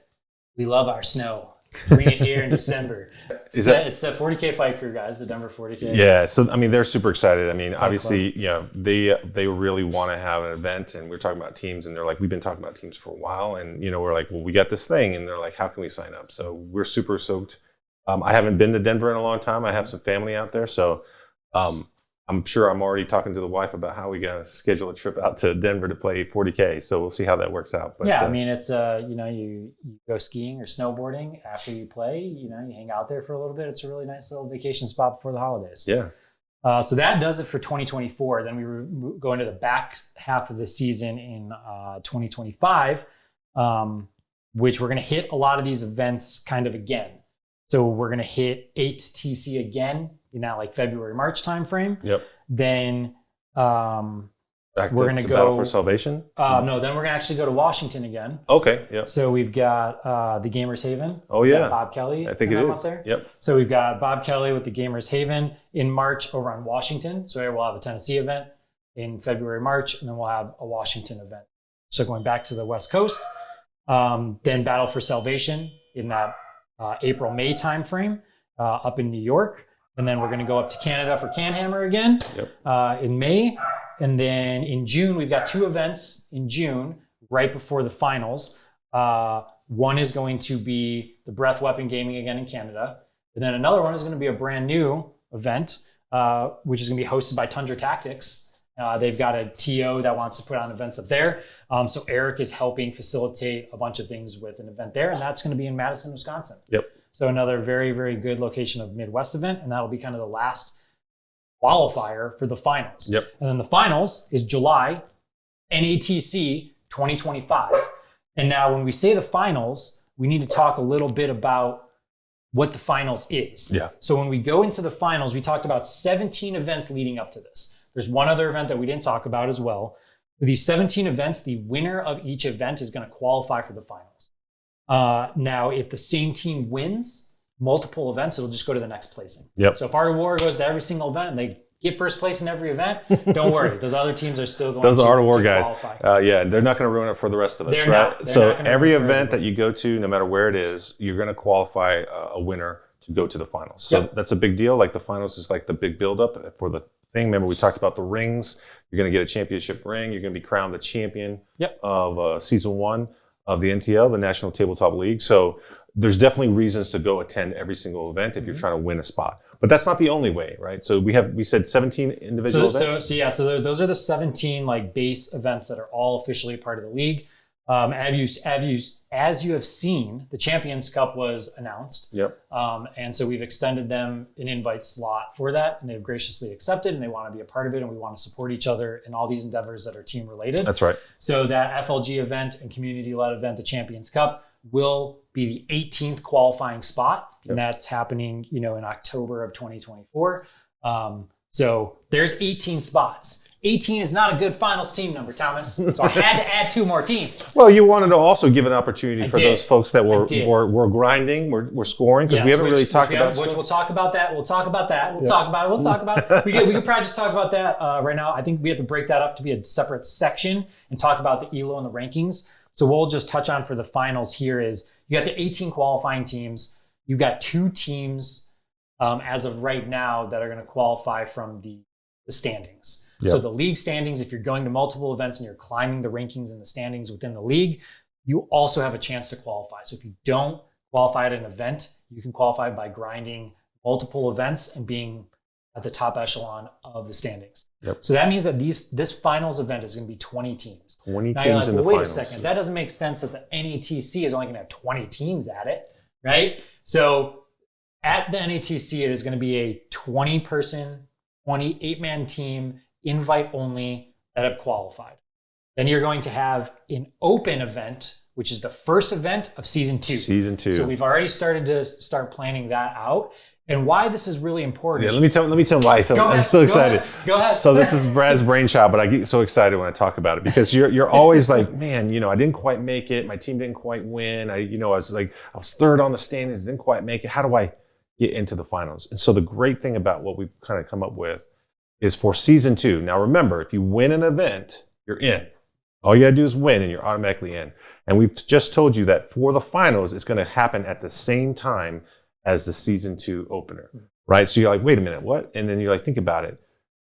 we love our snow. Bring it here in December. It's the 40K fight crew, guys, the Denver 40K.
Yeah, so I mean, they're super excited. I mean, obviously, they really want to have an event, and we're talking about teams, and they're like, we've been talking about teams for a while, and we're like, well, we got this thing, and they're like, how can we sign up? So we're super stoked. I haven't been to Denver in a long time. I have some family out there, so I'm sure I'm already talking to the wife about how we got to schedule a trip out to Denver to play 40K. So we'll see how that works out. But
I mean, it's you go skiing or snowboarding after you play. You hang out there for a little bit. It's a really nice little vacation spot before the holidays.
Yeah.
So that does it for 2024. Then we go into the back half of the season in 2025, which we're going to hit a lot of these events kind of again. So we're going to hit 8TC again in that like February, March timeframe. Then we're going to go
Battle for Salvation.
No, then we're going to actually go to Washington again.
Okay. Yeah.
So we've got the Gamers Haven.
Oh yeah,
Bob Kelly.
I think it is.
Up there?
Yep.
So we've got Bob Kelly with the Gamers Haven in March over on Washington. So we'll have a Tennessee event in February, March, and then we'll have a Washington event. So going back to the West Coast, then Battle for Salvation in that April, May timeframe up in New York. And then we're going to go up to Canada for Canhammer again in May. And then in June, we've got 2 events in June, right before the finals. One is going to be the Breath Weapon Gaming again in Canada. And then another one is going to be a brand new event, which is going to be hosted by Tundra Tactics. They've got a TO that wants to put on events up there. So Eric is helping facilitate a bunch of things with an event there. And that's going to be in Madison, Wisconsin. So another very, very good location of Midwest event. And that'll be kind of the last qualifier for the finals. And then the finals is July, NATC 2025. And now when we say the finals, we need to talk a little bit about what the finals is. So when we go into the finals, we talked about 17 events leading up to this. There's one other event that we didn't talk about as well. For these 17 events, the winner of each event is going to qualify for the finals. Now, if the same team wins multiple events, it'll just go to the next placing. So if Art of War goes to every single event and they get first place in every event, don't worry. Those other teams are still going to
Those Art of War guys.
Qualify.
They're not going to ruin it for the rest of us,
They're
right?
not
So
gonna
every
ruin it for
event that
everybody.
you go to, no matter where it is, you're going to qualify a winner to go to the finals. So that's a big deal. Like the finals is like the big buildup for the thing. Remember, we talked about the rings. You're going to get a championship ring. You're going to be crowned the champion of season 1 of the NTL, the National Tabletop League. So there's definitely reasons to go attend every single event if you're trying to win a spot. But that's not the only way, right? So we said 17 individual events.
So those are the 17 like base events that are all officially part of the league. As you have seen, the Champions Cup was announced. And so we've extended them an invite slot for that, and they've graciously accepted, and they want to be a part of it, and we want to support each other in all these endeavors that are team related.
That's right.
So that FLG event and community-led event, the Champions Cup, will be the 18th qualifying spot, and that's happening, in October of 2024. So there's 18 spots. 18 is not a good finals team number, Thomas. So I had to add 2 more teams.
Well, you wanted to also give an opportunity for those folks that were grinding, were scoring, because we haven't really talked about.
Which we'll talk about that. We'll talk about that. We'll talk about it. We'll talk about it. We could probably just talk about that right now. I think we have to break that up to be a separate section and talk about the ELO and the rankings. So we'll just touch on for the finals here is you got the 18 qualifying teams. You've got 2 teams as of right now that are going to qualify from the standings. Yep. So the league standings, if you're going to multiple events and you're climbing the rankings and the standings within the league, you also have a chance to qualify. So if you don't qualify at an event, you can qualify by grinding multiple events and being at the top echelon of the standings.
Yep.
So that means that this finals event is going to be 20 teams.
20
now
teams in the finals.
Wait a second. That doesn't make sense that the NATC is only going to have 20 teams at it, right? So at the NATC, it is going to be a 20-person, 28-man team, invite only, that have qualified. Then you're going to have an open event, which is the first event of season 2.
Season 2.
So we've already started to planning that out. And why this is really important.
Yeah, let me tell why. So I'm so excited.
Go ahead.
So this is Brad's brainchild, but I get so excited when I talk about it because you're always like, man, I didn't quite make it. My team didn't quite win. I was third on the standings, didn't quite make it. How do I get into the finals? And so the great thing about what we've kind of come up with is for season 2. Now remember, if you win an event, you're in. All you gotta do is win and you're automatically in. And we've just told you that for the finals, it's gonna happen at the same time as the season 2 opener, right? So you're like, wait a minute, what? And then you're like, think about it.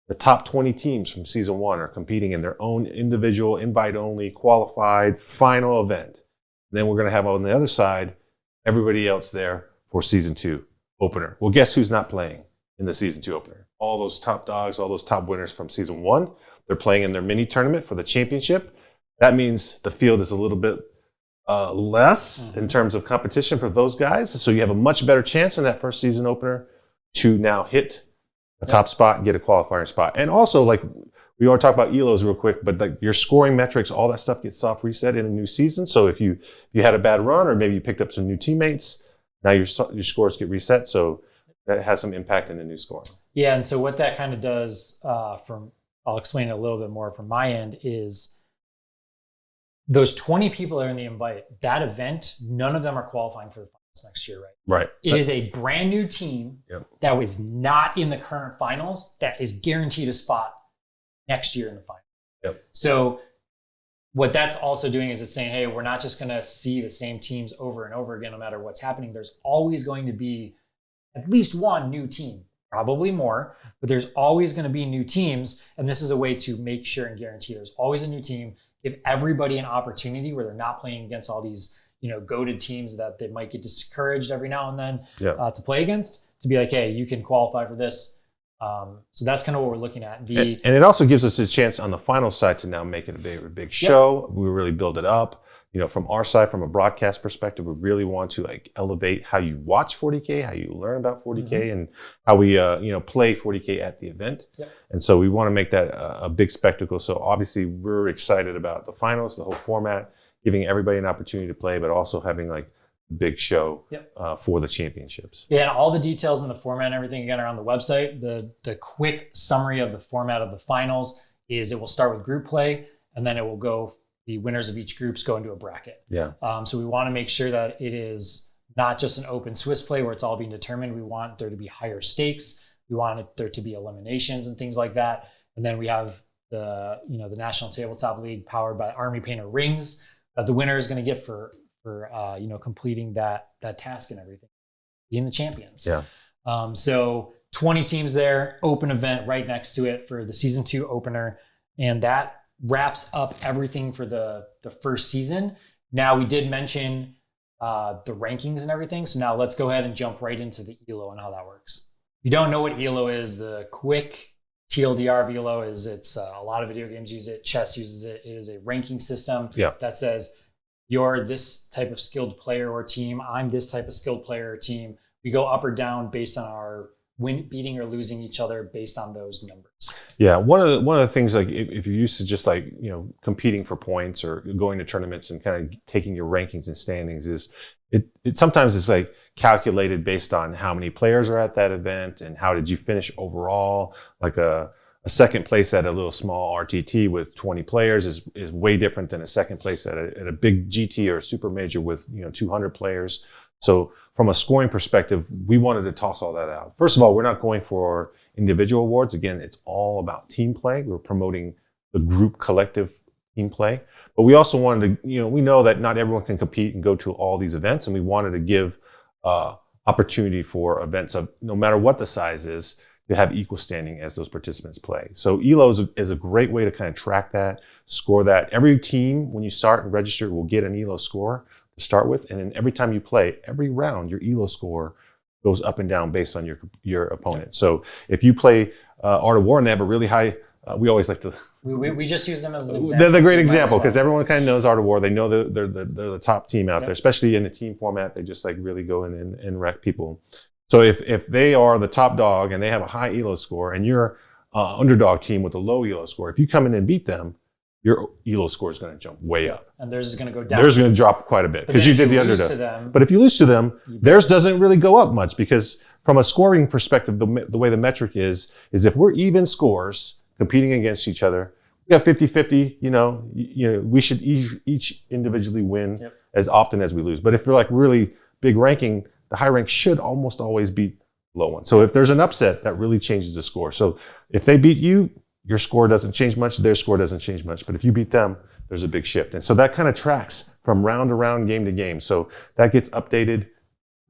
The top 20 teams from season 1 are competing in their own individual, invite-only, qualified final event. And then we're gonna have on the other side, everybody else there for season 2 opener. Well, guess who's not playing in the season 2 opener? All those top dogs, all those top winners from season 1, they're playing in their mini tournament for the championship. That means the field is a little bit less in terms of competition for those guys. So you have a much better chance in that first season opener to now hit a top spot, get a qualifying spot. And also, like, we want to talk about ELOs real quick, but like your scoring metrics, all that stuff gets soft reset in a new season. So if you had a bad run or maybe you picked up some new teammates, now your scores get reset. So that has some impact in the new scoring.
Yeah, and so what that kind of does I'll explain it a little bit more from my end is those 20 people that are in the invite, that event, none of them are qualifying for the finals next year, right?
Right.
It is a brand new team that was not in the current finals that is guaranteed a spot next year in the finals.
Yep.
So what that's also doing is it's saying, hey, we're not just going to see the same teams over and over again, no matter what's happening. There's always going to be at least one new team, probably more, but there's always going to be new teams. And this is a way to make sure and guarantee there's always a new team, give everybody an opportunity where they're not playing against all these, goated teams that they might get discouraged every now and then to play against, to be like, hey, you can qualify for this. So that's kind of what we're looking at.
And it also gives us a chance on the final side to now make it a big show. We really build it up. From our side, from a broadcast perspective, we really want to elevate how you watch 40K, how you learn about 40K, and how we play 40K at the event.
Yep.
And so we want to make that a big spectacle. So obviously we're excited about the finals, the whole format, giving everybody an opportunity to play, but also having like a big show for the championships. Yeah,
and all the details in the format and everything again are on the website. The quick summary of the format of the finals is it will start with group play, and then it will go. The winners of each groups go into a bracket.
Yeah.
So we want to make sure that it is not just an open Swiss play where it's all being determined. We want there to be higher stakes. We want there to be eliminations and things like that. And then we have the National Tabletop League powered by Army Painter rings that the winner is going to get for completing that task and everything, being the champions.
Yeah.
So 20 teams there, open event right next to it for the season 2 opener, and that wraps up everything for the first season. Now we did mention the rankings and everything. So now let's go ahead and jump right into the ELO and how that works. If you don't know what ELO is, the quick TLDR of ELO is it's a lot of video games use it. Chess uses it. It is a ranking system that says you're this type of skilled player or team. I'm this type of skilled player or team. We go up or down based on our beating or losing each other based on those numbers. Yeah,
one of the things, like if you're used to just like competing for points or going to tournaments and kind of taking your rankings and standings, is it sometimes it's like calculated based on how many players are at that event and how did you finish overall, like a a second place at a little small RTT with 20 players is way different than a second place at a big GT or a super major with 200 players. So from a scoring perspective, we wanted to toss all that out. First of all, we're not going for individual awards. Again, it's all about team play. We're promoting the group collective team play. But we also wanted to, we know that not everyone can compete and go to all these events, and we wanted to give opportunity for events of no matter what the size is to have equal standing as those participants play. So ELO is a great way to kind of track that, score that. Every team, when you start and register, will get an ELO score to start with, and then every time you play, every round, your ELO score goes up and down based on your opponent. So if you play Art of War and they have a really high, we always like to.
We just use them as an example.
They're the great example because everyone kind of knows Art of War. They know they're the top team out there, especially in the team format. They just like really go in and wreck people. So if they are the top dog and they have a high ELO score and you're underdog team with a low ELO score, if you come in and beat them, your ELO score is going to jump way up.
And theirs is going to go down.
Theirs is going to drop quite a bit because you did the underdog. But if you lose to them, theirs doesn't really go up much because from a scoring perspective, the way the metric is if we're even scores competing against each other, we have 50-50, we should each individually win as often as we lose. But if you're like really big ranking, the high rank should almost always beat low one. So if there's an upset, that really changes the score. So if they beat you, your score doesn't change much, their score doesn't change much. But if you beat them, there's a big shift. And so that kind of tracks from round to round, game to game. So that gets updated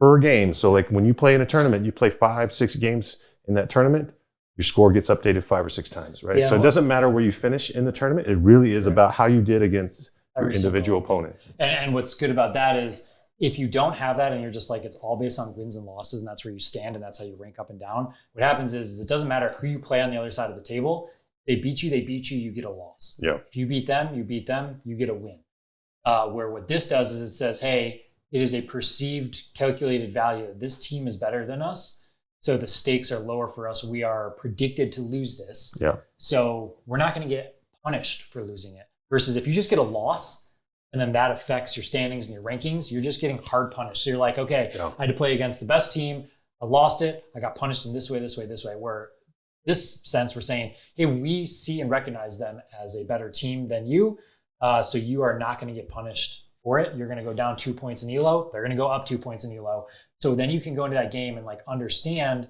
per game. So like when you play in a tournament, you play 5-6 games in that tournament, your score gets updated 5 or 6 times, right? So it doesn't matter where you finish in the tournament. It really is about how you did against your individual opponent.
And what's good about that is if you don't have that and you're just like, it's all based on wins and losses and that's where you stand and that's how you rank up and down, what happens is it doesn't matter who you play on the other side of the table. They beat you, you get a loss.
Yeah.
If you beat them, you get a win. Where what this does is it says, hey, it is a perceived calculated value. This team is better than us. So the stakes are lower for us. We are predicted to lose this.
Yeah. So
we're not going to get punished for losing it. Versus if you just get a loss and then that affects your standings and your rankings, you're just getting hard punished. So you're like, okay, I had to play against the best team. I lost it. I got punished in this way. Where this sense we're saying, hey, we see and recognize them as a better team than you. So you are not going to get punished for it. You're going to go down 2 points in ELO. They're going to go up 2 points in ELO. So then you can go into that game and like understand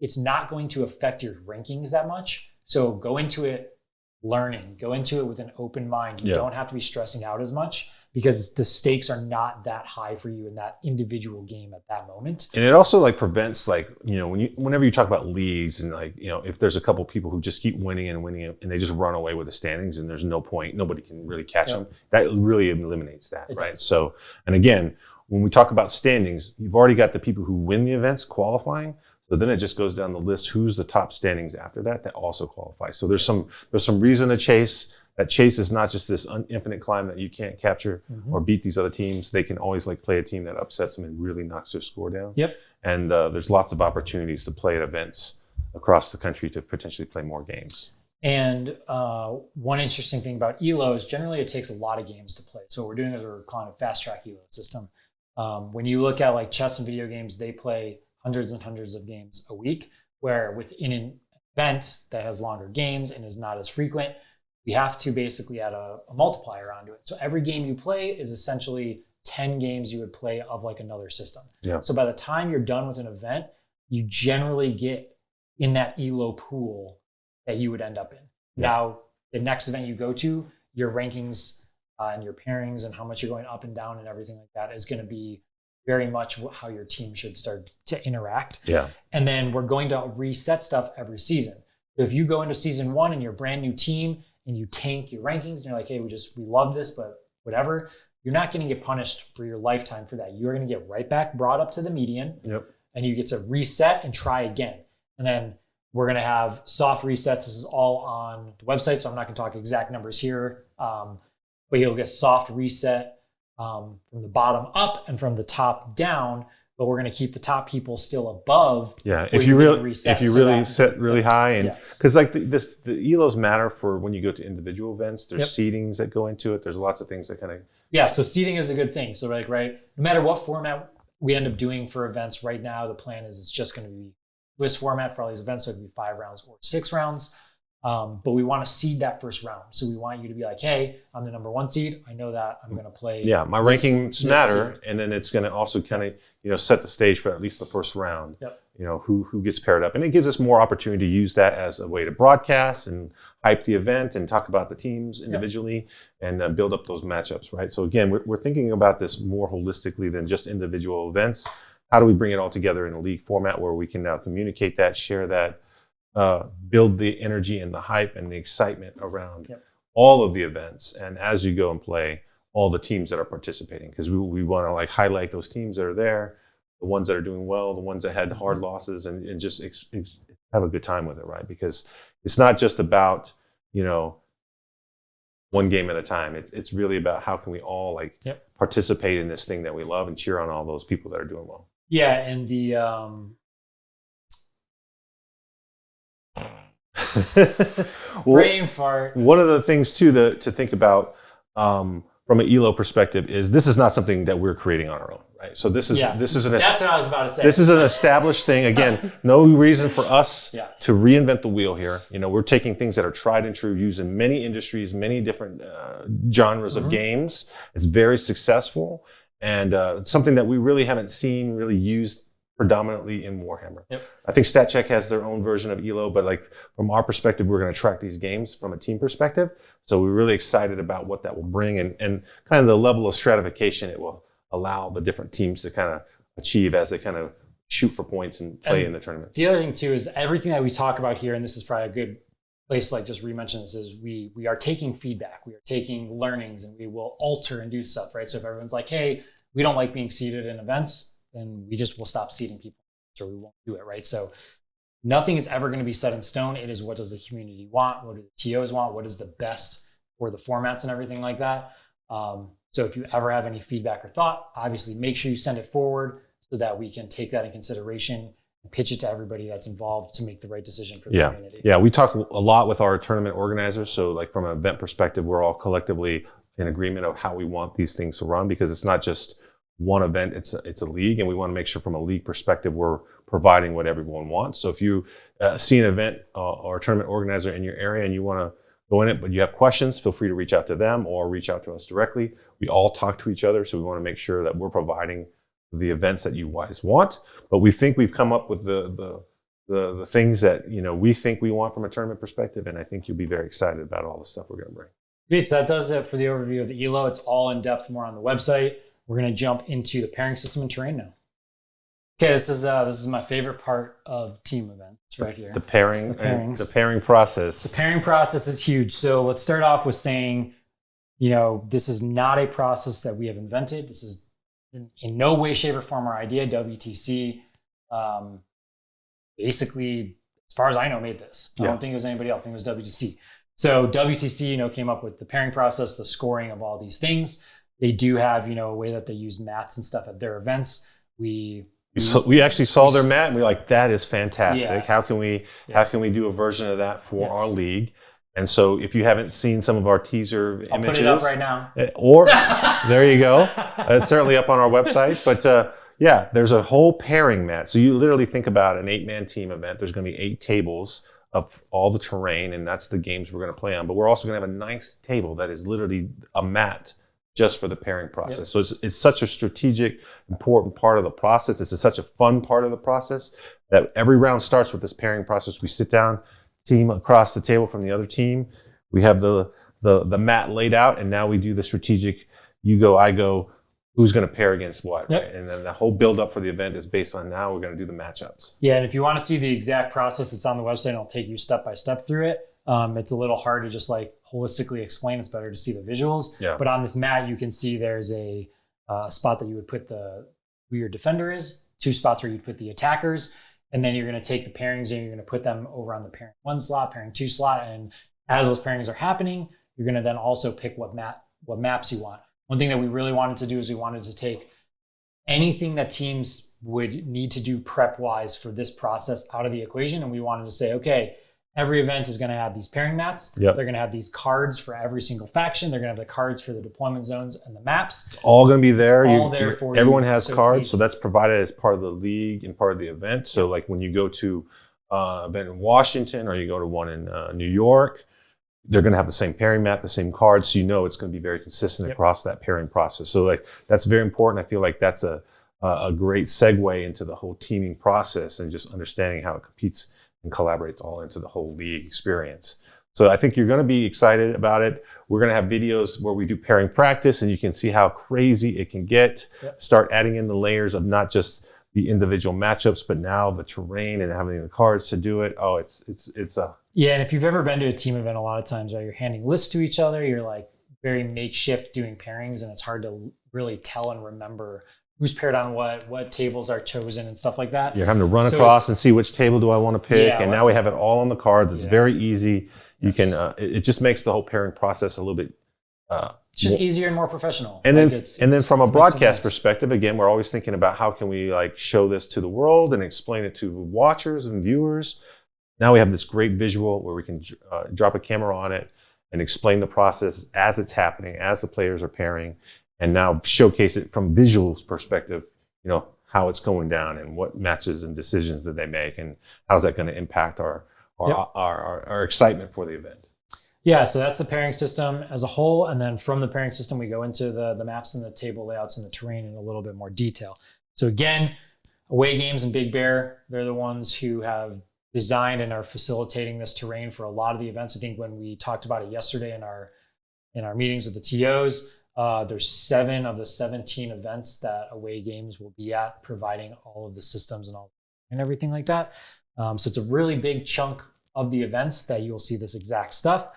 it's not going to affect your rankings that much. So go into it learning, go into it with an open mind. You don't have to be stressing out as much because the stakes are not that high for you in that individual game at that moment.
And it also like prevents like, whenever you talk about leagues and like, if there's a couple people who just keep winning and they just run away with the standings and there's no point, nobody can really catch them. That really eliminates that, right? So, and again, when we talk about standings, you've already got the people who win the events qualifying. So then it just goes down the list. Who's the top standings after that also qualifies. So there's some reason to chase. That chase is not just this infinite climb that you can't capture or beat these other teams. They can always like play a team that upsets them and really knocks their score down. And there's lots of opportunities to play at events across the country to potentially play more games.
And one interesting thing about ELO is generally it takes a lot of games to play. So what we're doing is we're calling a fast track ELO system. When you look at like chess and video games, they play hundreds and hundreds of games a week, where within an event that has longer games and is not as frequent, we have to basically add a multiplier onto it. So every game you play is essentially 10 games you would play of like another system. So by the time you're done with an event, you generally get in that ELO pool that you would end up in. Now, the next event you go to, your rankings and your pairings and how much you're going up and down and everything like that is going to be very much how your team should start to interact. And then we're going to reset stuff every season. So if you go into season 1 and you're a brand new team and you tank your rankings and you're like, hey, we love this, but whatever, you're not going to get punished for your lifetime for that. You're going to get right back brought up to the median and you get to reset and try again. And then we're going to have soft resets. This is all on the website, so I'm not going to talk exact numbers here, but you'll get soft reset from the bottom up and from the top down, but we're going to keep the top people still above.
If you really set really high, and because like the ELOs matter for when you go to individual events. There's seedings that go into it. There's lots of things that kind of
so seeding is a good thing. So like no matter what format we end up doing for events, right now the plan is it's just going to be Swiss format for all these events. So it'd be 5 rounds or 6 rounds. But we want to seed that first round. So we want you to be like, hey, I'm the number 1 seed. I know that I'm going to play.
Yeah, my rankings matter. Seed. And then it's going to also kind of, set the stage for at least the first round.
Yep.
Who gets paired up. And it gives us more opportunity to use that as a way to broadcast and hype the event and talk about the teams individually and build up those matchups, right? So again, we're thinking about this more holistically than just individual events. How do we bring it all together in a league format where we can now communicate that, share that, build the energy and the hype and the excitement around all of the events. And as you go and play, all the teams that are participating, because we want to highlight those teams that are there, the ones that are doing well, the ones that had hard losses, and just have a good time with it, right? Because it's not just about, one game at a time. It's really about how can we all participate in this thing that we love and cheer on all those people that are doing well.
Yeah, and the brain fart.
One of the things too to think about from an ELO perspective is this is not something that we're creating on our own, right? So this is that's what I was about to say. This is an established thing. Again, no reason for us to reinvent the wheel here. We're taking things that are tried and true, used in many industries, many different genres of games. It's very successful and something that we really haven't seen really used predominantly in Warhammer.
Yep.
I think StatCheck has their own version of ELO, but from our perspective, we're going to track these games from a team perspective. So we're really excited about what that will bring and kind of the level of stratification it will allow the different teams to kind of achieve as they kind of shoot for points and play in the tournament.
The other thing too is everything that we talk about here, and this is probably a good place to just re-mention this, is we are taking feedback, we are taking learnings, and we will alter and do stuff, right? So if everyone's like, hey, we don't like being seated in events, then we just will stop seating people, or we won't do it, right? So nothing is ever going to be set in stone. It is what does the community want? What do the TOs want? What is the best for the formats and everything like that? So if you ever have any feedback or thought, obviously make sure you send it forward so that we can take that in consideration and pitch it to everybody that's involved to make the right decision for the community.
Yeah, we talk a lot with our tournament organizers. So from an event perspective, we're all collectively in agreement of how we want these things to run, because it's not just one event, it's a league, and we want to make sure from a league perspective we're providing what everyone wants. So if you see an event or a tournament organizer in your area and you want to go in it, but you have questions, feel free to reach out to them or reach out to us directly. We all talk to each other, so we want to make sure that we're providing the events that you guys want. But we think we've come up with the things that we think we want from a tournament perspective, and I think you'll be very excited about all the stuff we're going to bring.
Great, so that does it for the overview of the ELO. It's all in depth more on the website. We're going to jump into the pairing system and terrain now. Okay, this is my favorite part of team events right here.
The pairing, the pairing process.
The pairing process is huge. So let's start off with saying, this is not a process that we have invented. This is in no way, shape, or form our idea. WTC, basically, as far as I know, made this. I don't think it was anybody else. I think it was WTC. So WTC, came up with the pairing process, the scoring of all these things. They do have, a way that they use mats and stuff at their events. We actually saw their mat and we're like, that is fantastic. Yeah. How can we do a version of that for our league? And so if you haven't seen some of our teaser images. I'll put it up right now. Or there you go. It's certainly up on our website. But there's a whole pairing mat. So you literally think about an 8-man team event. There's going to be 8 tables of all the terrain, and that's the games we're going to play on. But we're also going to have a 9th table that is literally a mat just for the pairing process. Yep. So it's such a strategic, important part of the process. It's such a fun part of the process that every round starts with this pairing process. We sit down, team across the table from the other team. We have the mat laid out, and now we do the strategic, you go, I go, who's going to pair against what, right? And then the whole build up for the event is based on now we're going to do the matchups. Yeah, and if you want to see the exact process, it's on the website. I'll take you step by step through it. It's a little hard to just holistically explain. It's better to see the visuals. Yeah. But on this mat, you can see there's a spot that you would put where your defender is, 2 spots where you'd put the attackers, and then you're going to take the pairings and you're going to put them over on the pairing 1 slot, pairing 2 slot, and as those pairings are happening, you're going to then also pick what maps you want. One thing that we really wanted to do is we wanted to take anything that teams would need to do prep-wise for this process out of the equation, and we wanted to say, okay, every event is going to have these pairing mats. Yep. They're going to have these cards for every single faction. They're going to have the cards for the deployment zones and the maps. It's all going to be there. It's all there for everyone has cards, so that's provided as part of the league and part of the event. So when you go to
event in Washington or you go to one in New York, they're going to have the same pairing map, the same cards, so you know it's going to be very consistent across that pairing process. So like that's very important. I feel like that's a great segue into the whole teaming process and just understanding how it competes and collaborates all into the whole league experience. So I think you're going to be excited about it. We're going to have videos where we do pairing practice and you can see how crazy it can get. Start adding in the layers of not just the individual matchups, but now the terrain and having the cards to do it. Oh, it's a...
Yeah, and if you've ever been to a team event, a lot of times, right, you're handing lists to each other, you're like very makeshift doing pairings, and it's hard to really tell and remember who's paired on what tables are chosen and stuff like that.
You're having to run across and see which table do I want to pick, and now we have it all on the cards. It's very easy. You can, it just makes the whole pairing process a little bit
it's just easier and more professional.
And then from a broadcast perspective, again, we're always thinking about how can we like show this to the world and explain it to watchers and viewers. Now we have this great visual where we can drop a camera on it and explain the process as it's happening, as the players are pairing, and now showcase it from visuals perspective, you know, how it's going down and what matches and decisions that they make and how's that going to impact our excitement for the event.
Yeah, so that's the pairing system as a whole. And then from the pairing system, we go into the maps and the table layouts and the terrain in a little bit more detail. So again, Away Games and Big Bear, they're the ones who have designed and are facilitating this terrain for a lot of the events. I think when we talked about it yesterday in our meetings with the TOs, there's 7 of the 17 events that Away Games will be at, providing all of the systems and everything like that. So it's a really big chunk of the events that you'll see this exact stuff.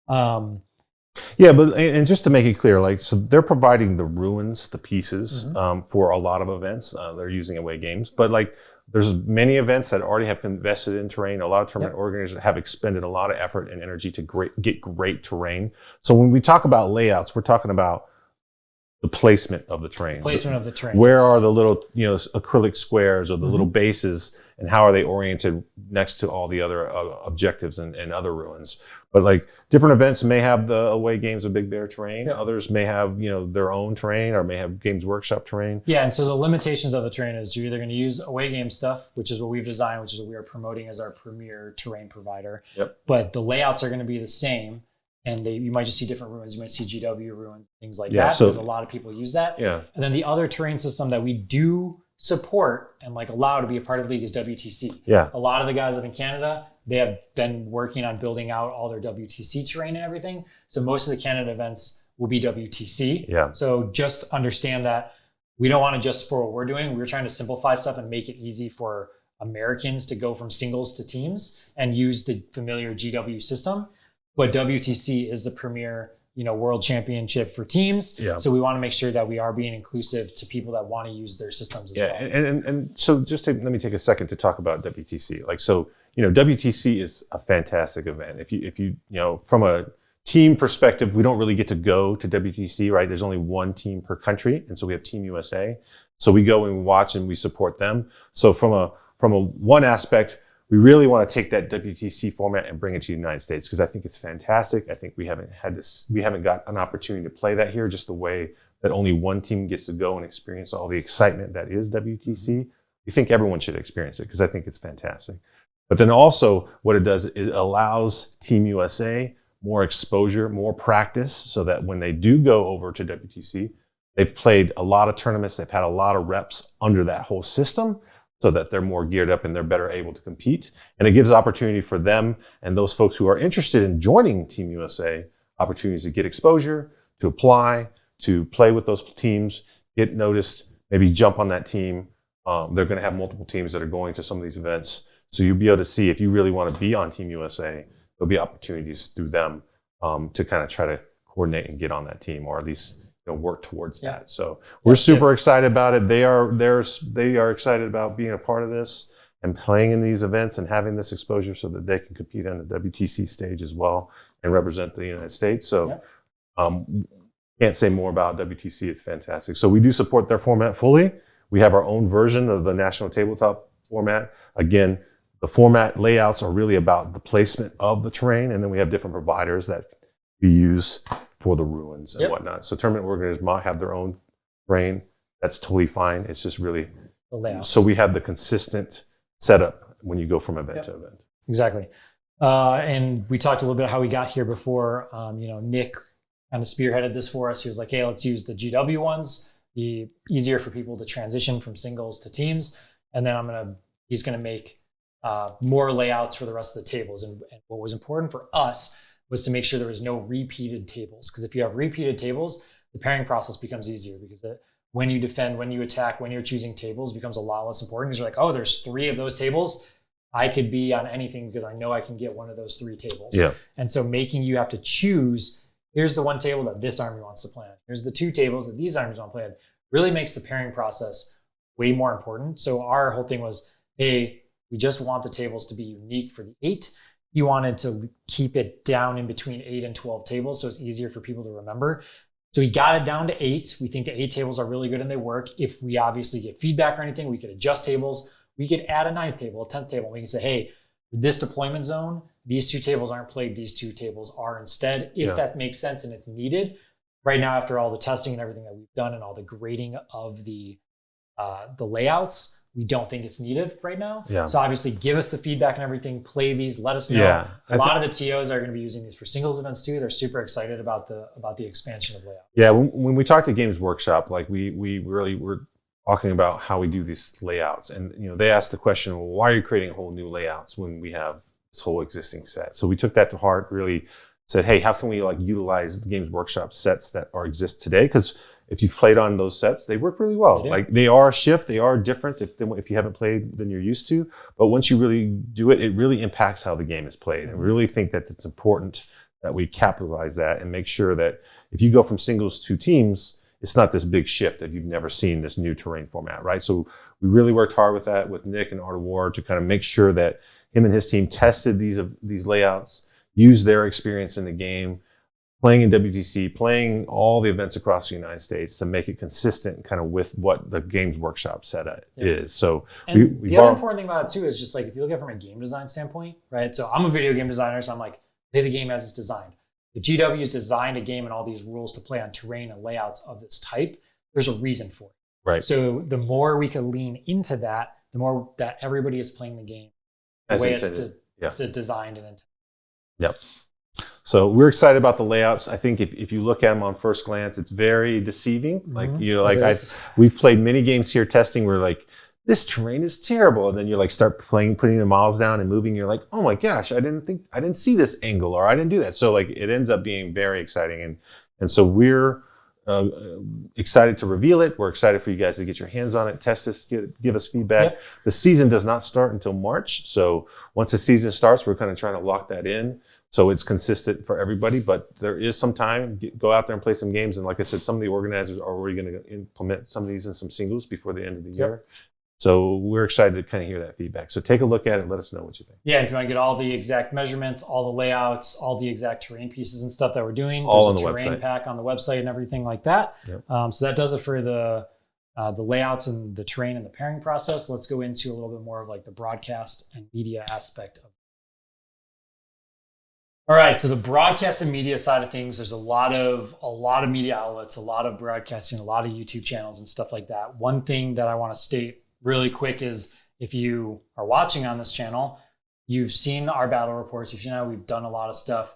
Yeah, but and just to make it clear, like, so they're providing the ruins, the pieces for a lot of events. They're using Away Games, but like there's many events that already have invested in terrain. A lot of tournament organizers have expended a lot of effort and energy to get great terrain. So when we talk about layouts, we're talking about the placement of the terrain. Where are the little, acrylic squares or the little bases, and how are they oriented next to all the other objectives and other ruins? But like different events may have the Away Games of Big Bear terrain. Others may have, their own terrain or may have Games Workshop terrain. Yeah,
and so the limitations of the terrain is you're either going to use Away Game stuff, which is what we've designed, which is what we are promoting as our premier terrain provider. But the layouts are going to be the same. And you might just see different ruins. You might see GW ruins, things like that, because a lot of people use that. And then the other terrain system that we do support and like allow to be a part of the league is WTC. A lot of the guys up in Canada, they have been working on building out all their WTC terrain and everything. So most of the Canada events will be WTC. So just understand that we don't want to just support what we're doing. We're trying to simplify stuff and make it easy for Americans to go from singles to teams and use the familiar GW system. But WTC is the premier, world championship for teams. So we want to make sure that we are being inclusive to people that want to use their systems as well.
And so just let me take a second to talk about WTC. Like, so, WTC is a fantastic event. If you from a team perspective, we don't really get to go to WTC, right? There's only one team per country. And so we have Team USA. So we go and we watch and we support them. So from a one aspect, we really want to take that WTC format and bring it to the United States because I think it's fantastic. I think we haven't got an opportunity to play that here, just the way that only one team gets to go and experience all the excitement that is WTC. We think everyone should experience it because I think it's fantastic. But then also what it does is it allows Team USA more exposure, more practice, so that when they do go over to WTC, they've played a lot of tournaments, they've had a lot of reps under that whole system, so that they're more geared up and they're better able to compete. And it gives opportunity for them and those folks who are interested in joining Team USA opportunities to get exposure, to apply, to play with those teams, get noticed, maybe jump on that team. They're going to have multiple teams that are going to some of these events. So you'll be able to see if you really want to be on Team USA, there'll be opportunities through them to kind of try to coordinate and get on that team, or at least work towards that. So we're super excited about it. They are excited about being a part of this and playing in these events and having this exposure so that they can compete on the WTC stage as well and represent the United States. So can't say more about WTC. It's fantastic. So we do support their format fully. We have our own version of the national tabletop format. Again, the format layouts are really about the placement of the terrain, and then we have different providers that we use for the ruins and whatnot. So tournament organizers might have their own terrain. That's totally fine. It's just really
the layout.
So we have the consistent setup when you go from event to event.
Exactly. And we talked a little bit how we got here before. Nick kind of spearheaded this for us. He was like, hey, let's use the GW ones, be easier for people to transition from singles to teams. And then he's going to make more layouts for the rest of the tables. And what was important for us was to make sure there was no repeated tables. Because if you have repeated tables, the pairing process becomes easier, because when you defend, when you attack, when you're choosing tables becomes a lot less important, because you're like, oh, there's 3 of those tables. I could be on anything because I know I can get one of those 3 tables.
Yeah.
And so making you have to choose, here's the 1 table that this army wants to play on. Here's the 2 tables that these armies want to play on, really makes the pairing process way more important. So our whole thing was, hey, we just want the tables to be unique for the 8. He wanted to keep it down in between 8 and 12 tables, so it's easier for people to remember. So we got it down to 8. We think the 8 tables are really good and they work. If we obviously get feedback or anything, we could adjust tables. We could add a 9th table, a 10th table. We can say, hey, this deployment zone, these 2 tables aren't played, these 2 tables are instead, if that makes sense and it's needed. Right now, after all the testing and everything that we've done and all the grading of the layouts, we don't think it's needed right now. Yeah. So obviously give us the feedback and everything, play these, let us know. Yeah. A lot of the TOs are going to be using these for singles events too. They're super excited about the expansion of layouts.
Yeah, when we talked to Games Workshop, like we really were talking about how we do these layouts. And they asked the question, well, why are you creating whole new layouts when we have this whole existing set? So we took that to heart, really said, hey, how can we utilize the Games Workshop sets that exist today? Because if you've played on those sets, they work really well. They are a shift, they are different if you haven't played than you're used to. But once you really do it, it really impacts how the game is played. And we really think that it's important that we capitalize that and make sure that if you go from singles to teams, it's not this big shift that you've never seen, this new terrain format, right? So we really worked hard with that with Nick and Art of War to kind of make sure that him and his team tested these layouts, used their experience in the game, playing in WTC, playing all the events across the United States to make it consistent kind of with what the Games Workshop setup is. So
the other important thing about it too is just if you look at it from a game design standpoint, right? So I'm a video game designer, so I'm like, play the game as it's designed. The GW's designed a game and all these rules to play on terrain and layouts of this type. There's a reason for it.
Right.
So the more we can lean into that, the more that everybody is playing the game the way it's designed and intended.
Yep. So we're excited about the layouts. I think if you look at them on first glance, it's very deceiving. We've played many games here testing where this terrain is terrible, and then you start putting the models down and moving. You're like, oh my gosh, I didn't see this angle, or I didn't do that. So it ends up being very exciting, and so we're excited to reveal it. We're excited for you guys to get your hands on it, test this, give us feedback. Yep. The season does not start until March, so once the season starts, we're kind of trying to lock that in so it's consistent for everybody. But there is some time. Go out there and play some games, and like I said, some of the organizers are already going to implement some of these in some singles before the end of the year. So we're excited to kind of hear that feedback. So take a look at it and let us know what you think.
Yeah, if you want to get all the exact measurements, all the layouts, all the exact terrain pieces and stuff that we're doing,
all
there's
on
a
the
terrain
website.
pack on the website and everything like that.
Yep.
So that does it for the layouts and the terrain and the pairing process. Let's go into a little bit more of the broadcast and media aspect of it. All right, so the broadcast and media side of things, there's a lot of media outlets, a lot of broadcasting, a lot of YouTube channels and stuff like that. One thing that I want to state really quick is if you are watching on this channel, you've seen our battle reports. If you know, we've done a lot of stuff.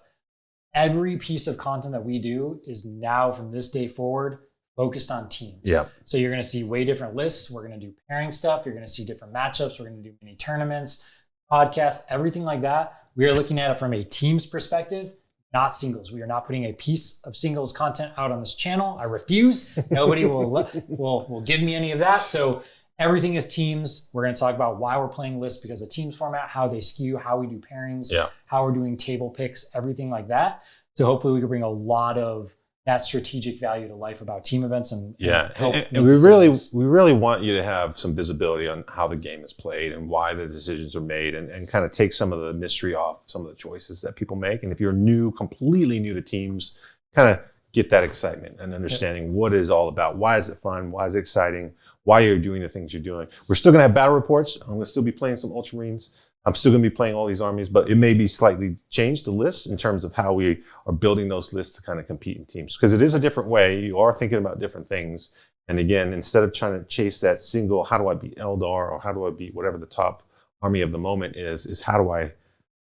Every piece of content that we do is now from this day forward focused on teams.
Yeah.
So you're going to see way different lists. We're going to do pairing stuff. You're going to see different matchups. We're going to do mini tournaments, podcasts, everything like that. We are looking at it from a team's perspective, not singles. We are not putting a piece of singles content out on this channel. I refuse. Nobody will give me any of that. So everything is teams. We're going to talk about why we're playing lists because of teams format, how they skew, how we do pairings, how we're doing table picks, everything like that. So hopefully we can bring a lot of that strategic value to life about team events and help.
And we really want you to have some visibility on how the game is played and why the decisions are made, and kind of take some of the mystery off some of the choices that people make. And if you're completely new to teams, kind of get that excitement and understanding what it's all about. Why is it fun? Why is it exciting? Why you're doing the things you're doing. We're still going to have battle reports. I'm going to still be playing some Ultramarines. I'm still going to be playing all these armies, but it may be slightly changed the list in terms of how we are building those lists to kind of compete in teams. Because it is a different way. You are thinking about different things. And again, instead of trying to chase that single, how do I beat Eldar or how do I beat whatever the top army of the moment is how do I,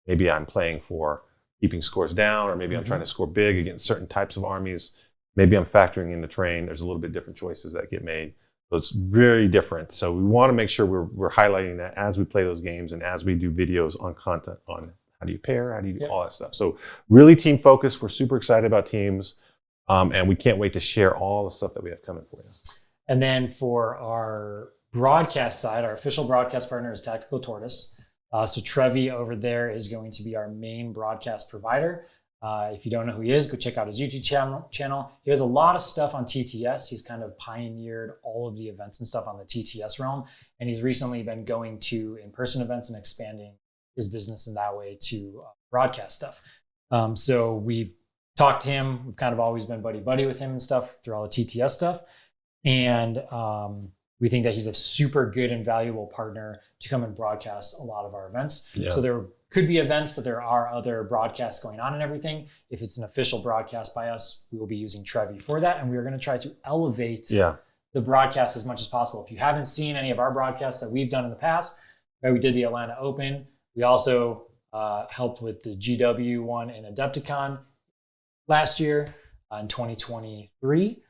maybe I'm playing for keeping scores down, or maybe I'm trying to score big against certain types of armies. Maybe I'm factoring in the terrain. There's a little bit different choices that get made. So it's very different. So we want to make sure we're highlighting that as we play those games and as we do videos on content on how do you pair, how do you do all that stuff. So really team focused. We're super excited about teams. And we can't wait to share all the stuff that we have coming for you.
And then for our broadcast side, our official broadcast partner is Tactical Tortoise. So Trevi over there is going to be our main broadcast provider. If you don't know who he is, go check out his YouTube channel. He has a lot of stuff on TTS. He's kind of pioneered all of the events and stuff on the TTS realm. And he's recently been going to in-person events and expanding his business in that way to broadcast stuff. So we've talked to him. We've kind of always been buddy-buddy with him and stuff through all the TTS stuff. And we think that he's a super good and valuable partner to come and broadcast a lot of our events. Yeah. So there could be events that there are other broadcasts going on and everything. If it's an official broadcast by us, we will be using Trevi for that. And we're going to try to elevate the broadcast as much as possible. If you haven't seen any of our broadcasts that we've done in the past, right, we did the Atlanta Open. We also helped with the GW one in Adepticon last year in 2023.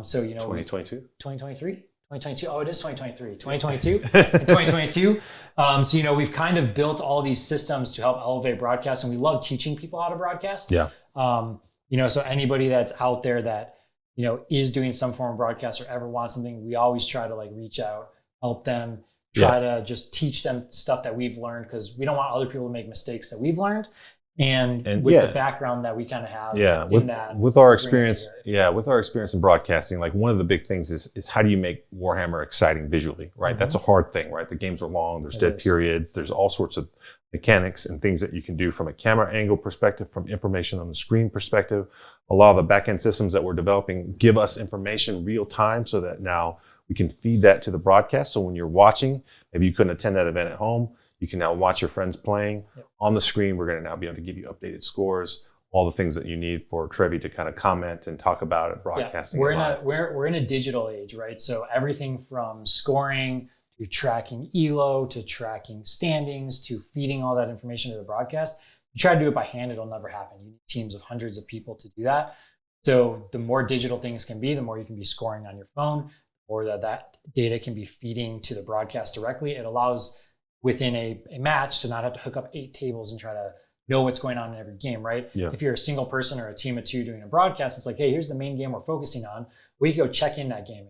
So, you know,
2022,
2023. 2022. Oh, it is 2023. 2022. 2022. So, you know, we've kind of built all these systems to help elevate broadcast, and we love teaching people how to broadcast.
Yeah.
You know, so anybody that's out there that, you know, is doing some form of broadcast or ever wants something, we always try to like reach out, help them, try to just teach them stuff that we've learned, because we don't want other people to make mistakes that we've learned. And with the background that we kind of have
with our experience, with our experience in broadcasting, like one of the big things is how do you make Warhammer exciting visually, right? Mm-hmm. That's a hard thing, right? The games are long, there's dead periods, there's all sorts of mechanics and things that you can do from a camera angle perspective, from information on the screen perspective. A lot of the back-end systems that we're developing give us information real time so that now we can feed that to the broadcast. So when you're watching, maybe you couldn't attend that event at home, you can now watch your friends playing on the screen. We're going to now be able to give you updated scores, all the things that you need for Trevi to kind of comment and talk about it, broadcasting.
Yeah. We're in a digital age, right? So everything from scoring to tracking ELO to tracking standings to feeding all that information to the broadcast. You try to do it by hand, it'll never happen. You need teams of hundreds of people to do that. So the more digital things can be, the more you can be scoring on your phone, or that data can be feeding to the broadcast directly. It allows within a match to not have to hook up 8 tables and try to know what's going on in every game, right? Yeah. If you're a single person or a team of 2 doing a broadcast, it's like, hey, here's the main game we're focusing on. We can go check in that game.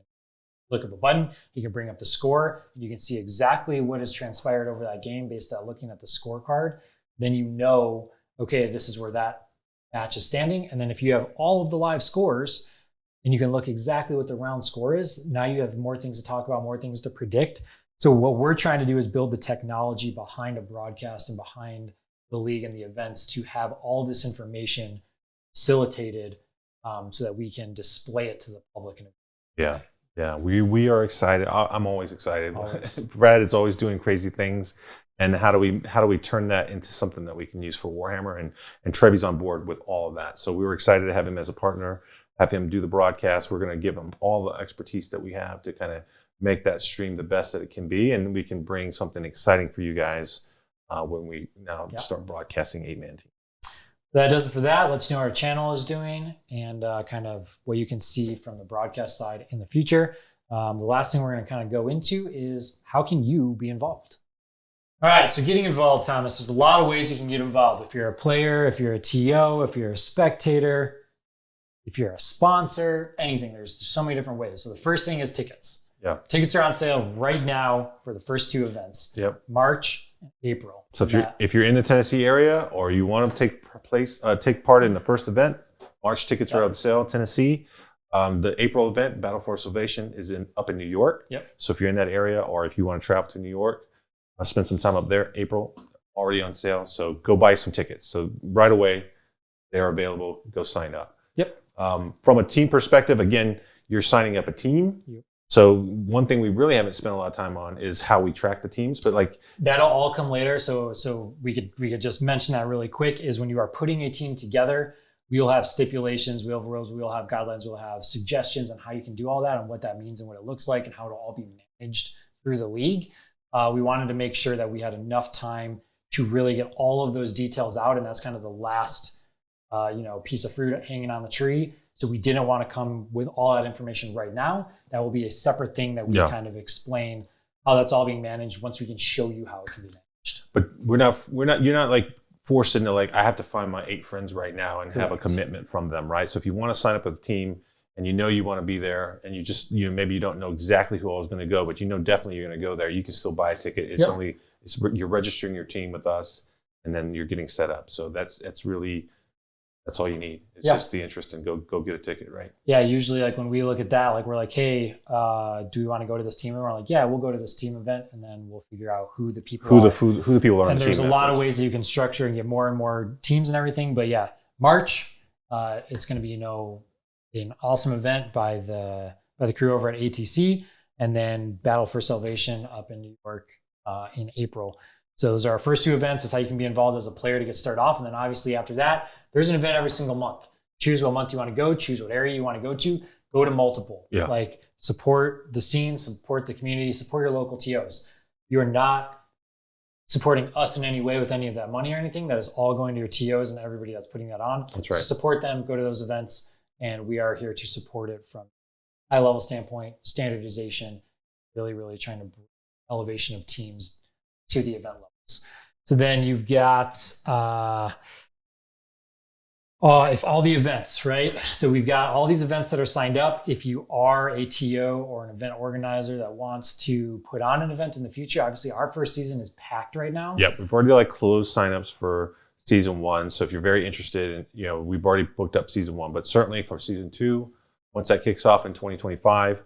Look up a button, you can bring up the score, you can see exactly what has transpired over that game based on looking at the scorecard. Then you know, okay, this is where that match is standing. And then if you have all of the live scores and you can look exactly what the round score is, now you have more things to talk about, more things to predict. So what we're trying to do is build the technology behind a broadcast and behind the league and the events to have all this information facilitated so that we can display it to the public.
Yeah, we are excited. I'm always excited. Brad is always doing crazy things. And how do we turn that into something that we can use for Warhammer? And Trevi's on board with all of that. So we were excited to have him as a partner, have him do the broadcast. We're going to give him all the expertise that we have to kind of make that stream the best that it can be, and we can bring something exciting for you guys when we now start broadcasting 8-man team.
That does it for that. Let's know how our channel is doing and kind of what you can see from the broadcast side in the future. The last thing we're going to kind of go into is how can you be involved? All right, so getting involved, Thomas, there's a lot of ways you can get involved. If you're a player, if you're a TO, if you're a spectator, if you're a sponsor, anything, there's so many different ways. So the first thing is tickets. Yeah. Tickets are on sale right now for the first 2 events. Yep. March and April.
So if you're in the Tennessee area or you want to take part in the first event, March tickets are on sale in Tennessee. The April event, Battle for Salvation, is up in New York. Yep. So if you're in that area or if you want to travel to New York, spend some time up there. April, already on sale. So go buy some tickets. So right away, they're available. Go sign up. Yep. From a team perspective, again, you're signing up a team. Yep. So one thing we really haven't spent a lot of time on is how we track the teams, but like
that'll all come later. So we could just mention that really quick is when you are putting a team together, we'll have stipulations, we'll have rules, we'll have guidelines, we'll have suggestions on how you can do all that and what that means and what it looks like and how it'll all be managed through the league. We wanted to make sure that we had enough time to really get all of those details out. And that's kind of the last, piece of fruit hanging on the tree. So we didn't want to come with all that information right now. That will be a separate thing that we kind of explain how that's all being managed once we can show you how it can be managed.
But you're not like forced into like, I have to find my 8 friends right now and have a commitment from them, right? So if you want to sign up with a team and you want to be there and maybe you don't know exactly who all is going to go, but definitely you're going to go there, you can still buy a ticket. It's you're registering your team with us and then you're getting set up. So that's all you need. It's just the interest and go get a ticket, right? Yeah,
usually like when we look at that, like we're like, hey, do we want to go to this team? And we're like, yeah, we'll go to this team event, and then we'll figure out who the people are.
Who the people are.
And there's a lot of ways that you can structure and get more and more teams and everything. But yeah, March, it's going to be an awesome event by the crew over at ATC, and then Battle for Salvation up in New York in April. So those are our first 2 events. That's how you can be involved as a player to get started off. And then obviously after that, there's an event every single month. Choose what month you want to go, choose what area you want to go to multiple.
Yeah.
Like support the scene, support the community, support your local TOs. You are not supporting us in any way with any of that money or anything. That is all going to your TOs and everybody that's putting that on.
That's right.
So support them, go to those events, and we are here to support it from high level standpoint, standardization, really, really trying to bring elevation of teams to the event levels. So then you've got if all the events, right? So we've got all these events that are signed up. If you are a TO or an event organizer that wants to put on an event in the future, obviously our first season is packed right now.
Yep, we've already closed signups for season 1. So if you're very interested in, we've already booked up season 1, but certainly for season 2, once that kicks off in 2025,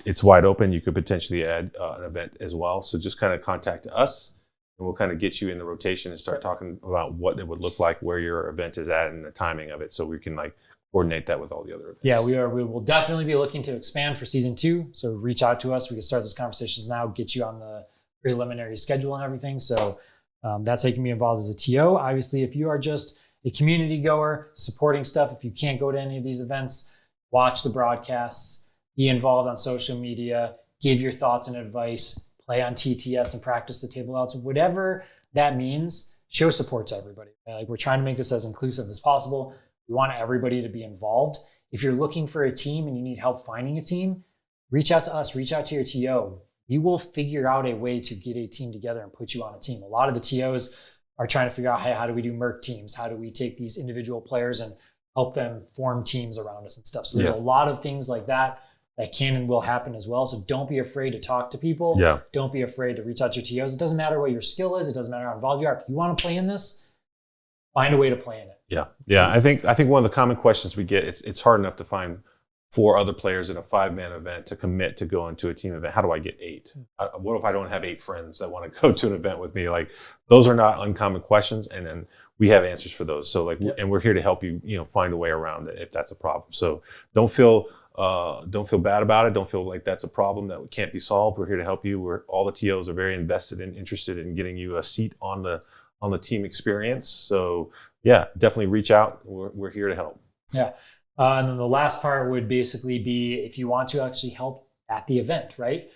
it's wide open. You could potentially add an event as well. So just kind of contact us and we'll kind of get you in the rotation and start talking about what it would look like, where your event is at and the timing of it. So we can coordinate that with all the other events.
Yeah, we will definitely be looking to expand for season 2. So reach out to us. We can start those conversations now, get you on the preliminary schedule and everything. So that's how you can be involved as a TO. Obviously, if you are just a community goer supporting stuff, if you can't go to any of these events, watch the broadcasts, be involved on social media, give your thoughts and advice, play on TTS and practice the table outs, whatever that means, show support to everybody. We're trying to make this as inclusive as possible. We want everybody to be involved. If you're looking for a team and you need help finding a team, reach out to us, reach out to your TO. We will figure out a way to get a team together and put you on a team. A lot of the TOs are trying to figure out, hey, how do we do Merc teams? How do we take these individual players and help them form teams around us and stuff? So there's a lot of things like that can and will happen as well. So don't be afraid to talk to people.
Yeah.
Don't be afraid to reach out to your TOs. It doesn't matter what your skill is. It doesn't matter how involved you are. If you want to play in this, find a way to play in it.
Yeah. Yeah. I think one of the common questions we get, it's hard enough to find 4 other players in a 5-man event to commit to go into a team event. How do I get 8? What if I don't have 8 friends that want to go to an event with me? Those are not uncommon questions. And then we have answers for those. So and we're here to help you, find a way around it if that's a problem. So don't feel bad about it. Don't feel like that's a problem that can't be solved. We're here to help you. All the TOs are very invested and interested in getting you a seat on the team experience. So yeah, definitely reach out. We're here to help.
Yeah. And then the last part would basically be if you want to actually help at the event, right?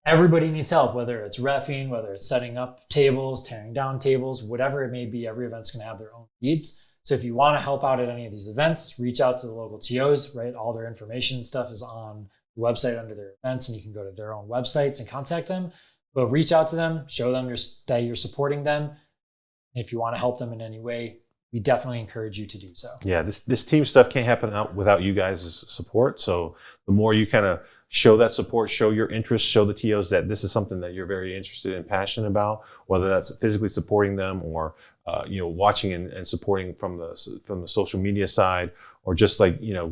Everybody needs help, whether it's reffing, whether it's setting up tables, tearing down tables, whatever it may be. Every event's going to have their own needs. So if you want to help out at any of these events, reach out to the local TOs, right? All their information and stuff is on the website under their events, and you can go to their own websites and contact them. But reach out to them, show them that you're supporting them. And if you want to help them in any way, we definitely encourage you to do so.
Yeah, this team stuff can't happen without you guys' support. So the more you kind of show that support, show your interest, show the TOs that this is something that you're very interested and passionate about, whether that's physically supporting them or watching and supporting from the social media side, or just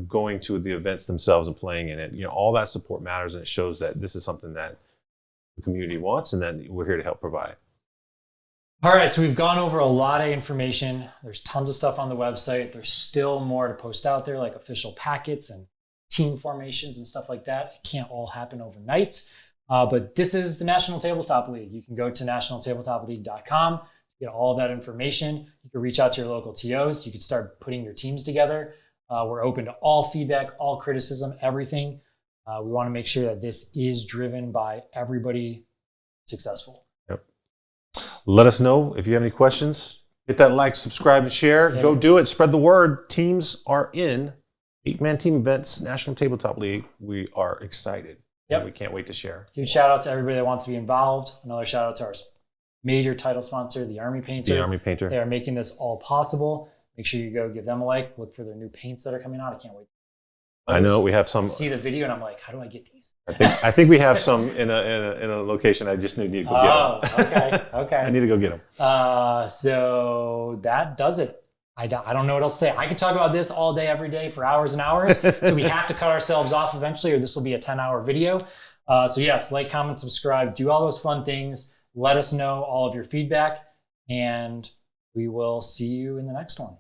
going to the events themselves and playing in it. All that support matters, and it shows that this is something that the community wants, and then we're here to help provide.
All right, so we've gone over a lot of information. There's tons of stuff on the website. There's still more to post out there, like official packets and team formations and stuff like that. It can't all happen overnight. But this is the National Tabletop League. You can go to nationaltabletopleague.com to get all of that information. You can reach out to your local TOs. You can start putting your teams together. We're open to all feedback, all criticism, everything. We want to make sure that this is driven by everybody successful.
Yep. Let us know if you have any questions. Hit that like, subscribe, and share.
Yeah.
Go do it. Spread the word. Teams are in 8-man team events, National Tabletop League. We are excited.
Yep.
We can't wait to share.
Huge shout out to everybody that wants to be involved. Another shout out to our major title sponsor, the Army Painter.
The Army Painter.
They are making this all possible. Make sure you go give them a like. Look for their new paints that are coming out. I can't wait.
I know we have some.
I see the video and I'm like, how do I get these?
I think we have some in a location. I just need to go get them.
Okay.
I need to go get them.
So that does it. I don't know what else to say. I could talk about this all day, every day for hours and hours. So we have to cut ourselves off eventually, or this will be a 10-hour video. So yes, like, comment, subscribe, do all those fun things. Let us know all of your feedback, and we will see you in the next one.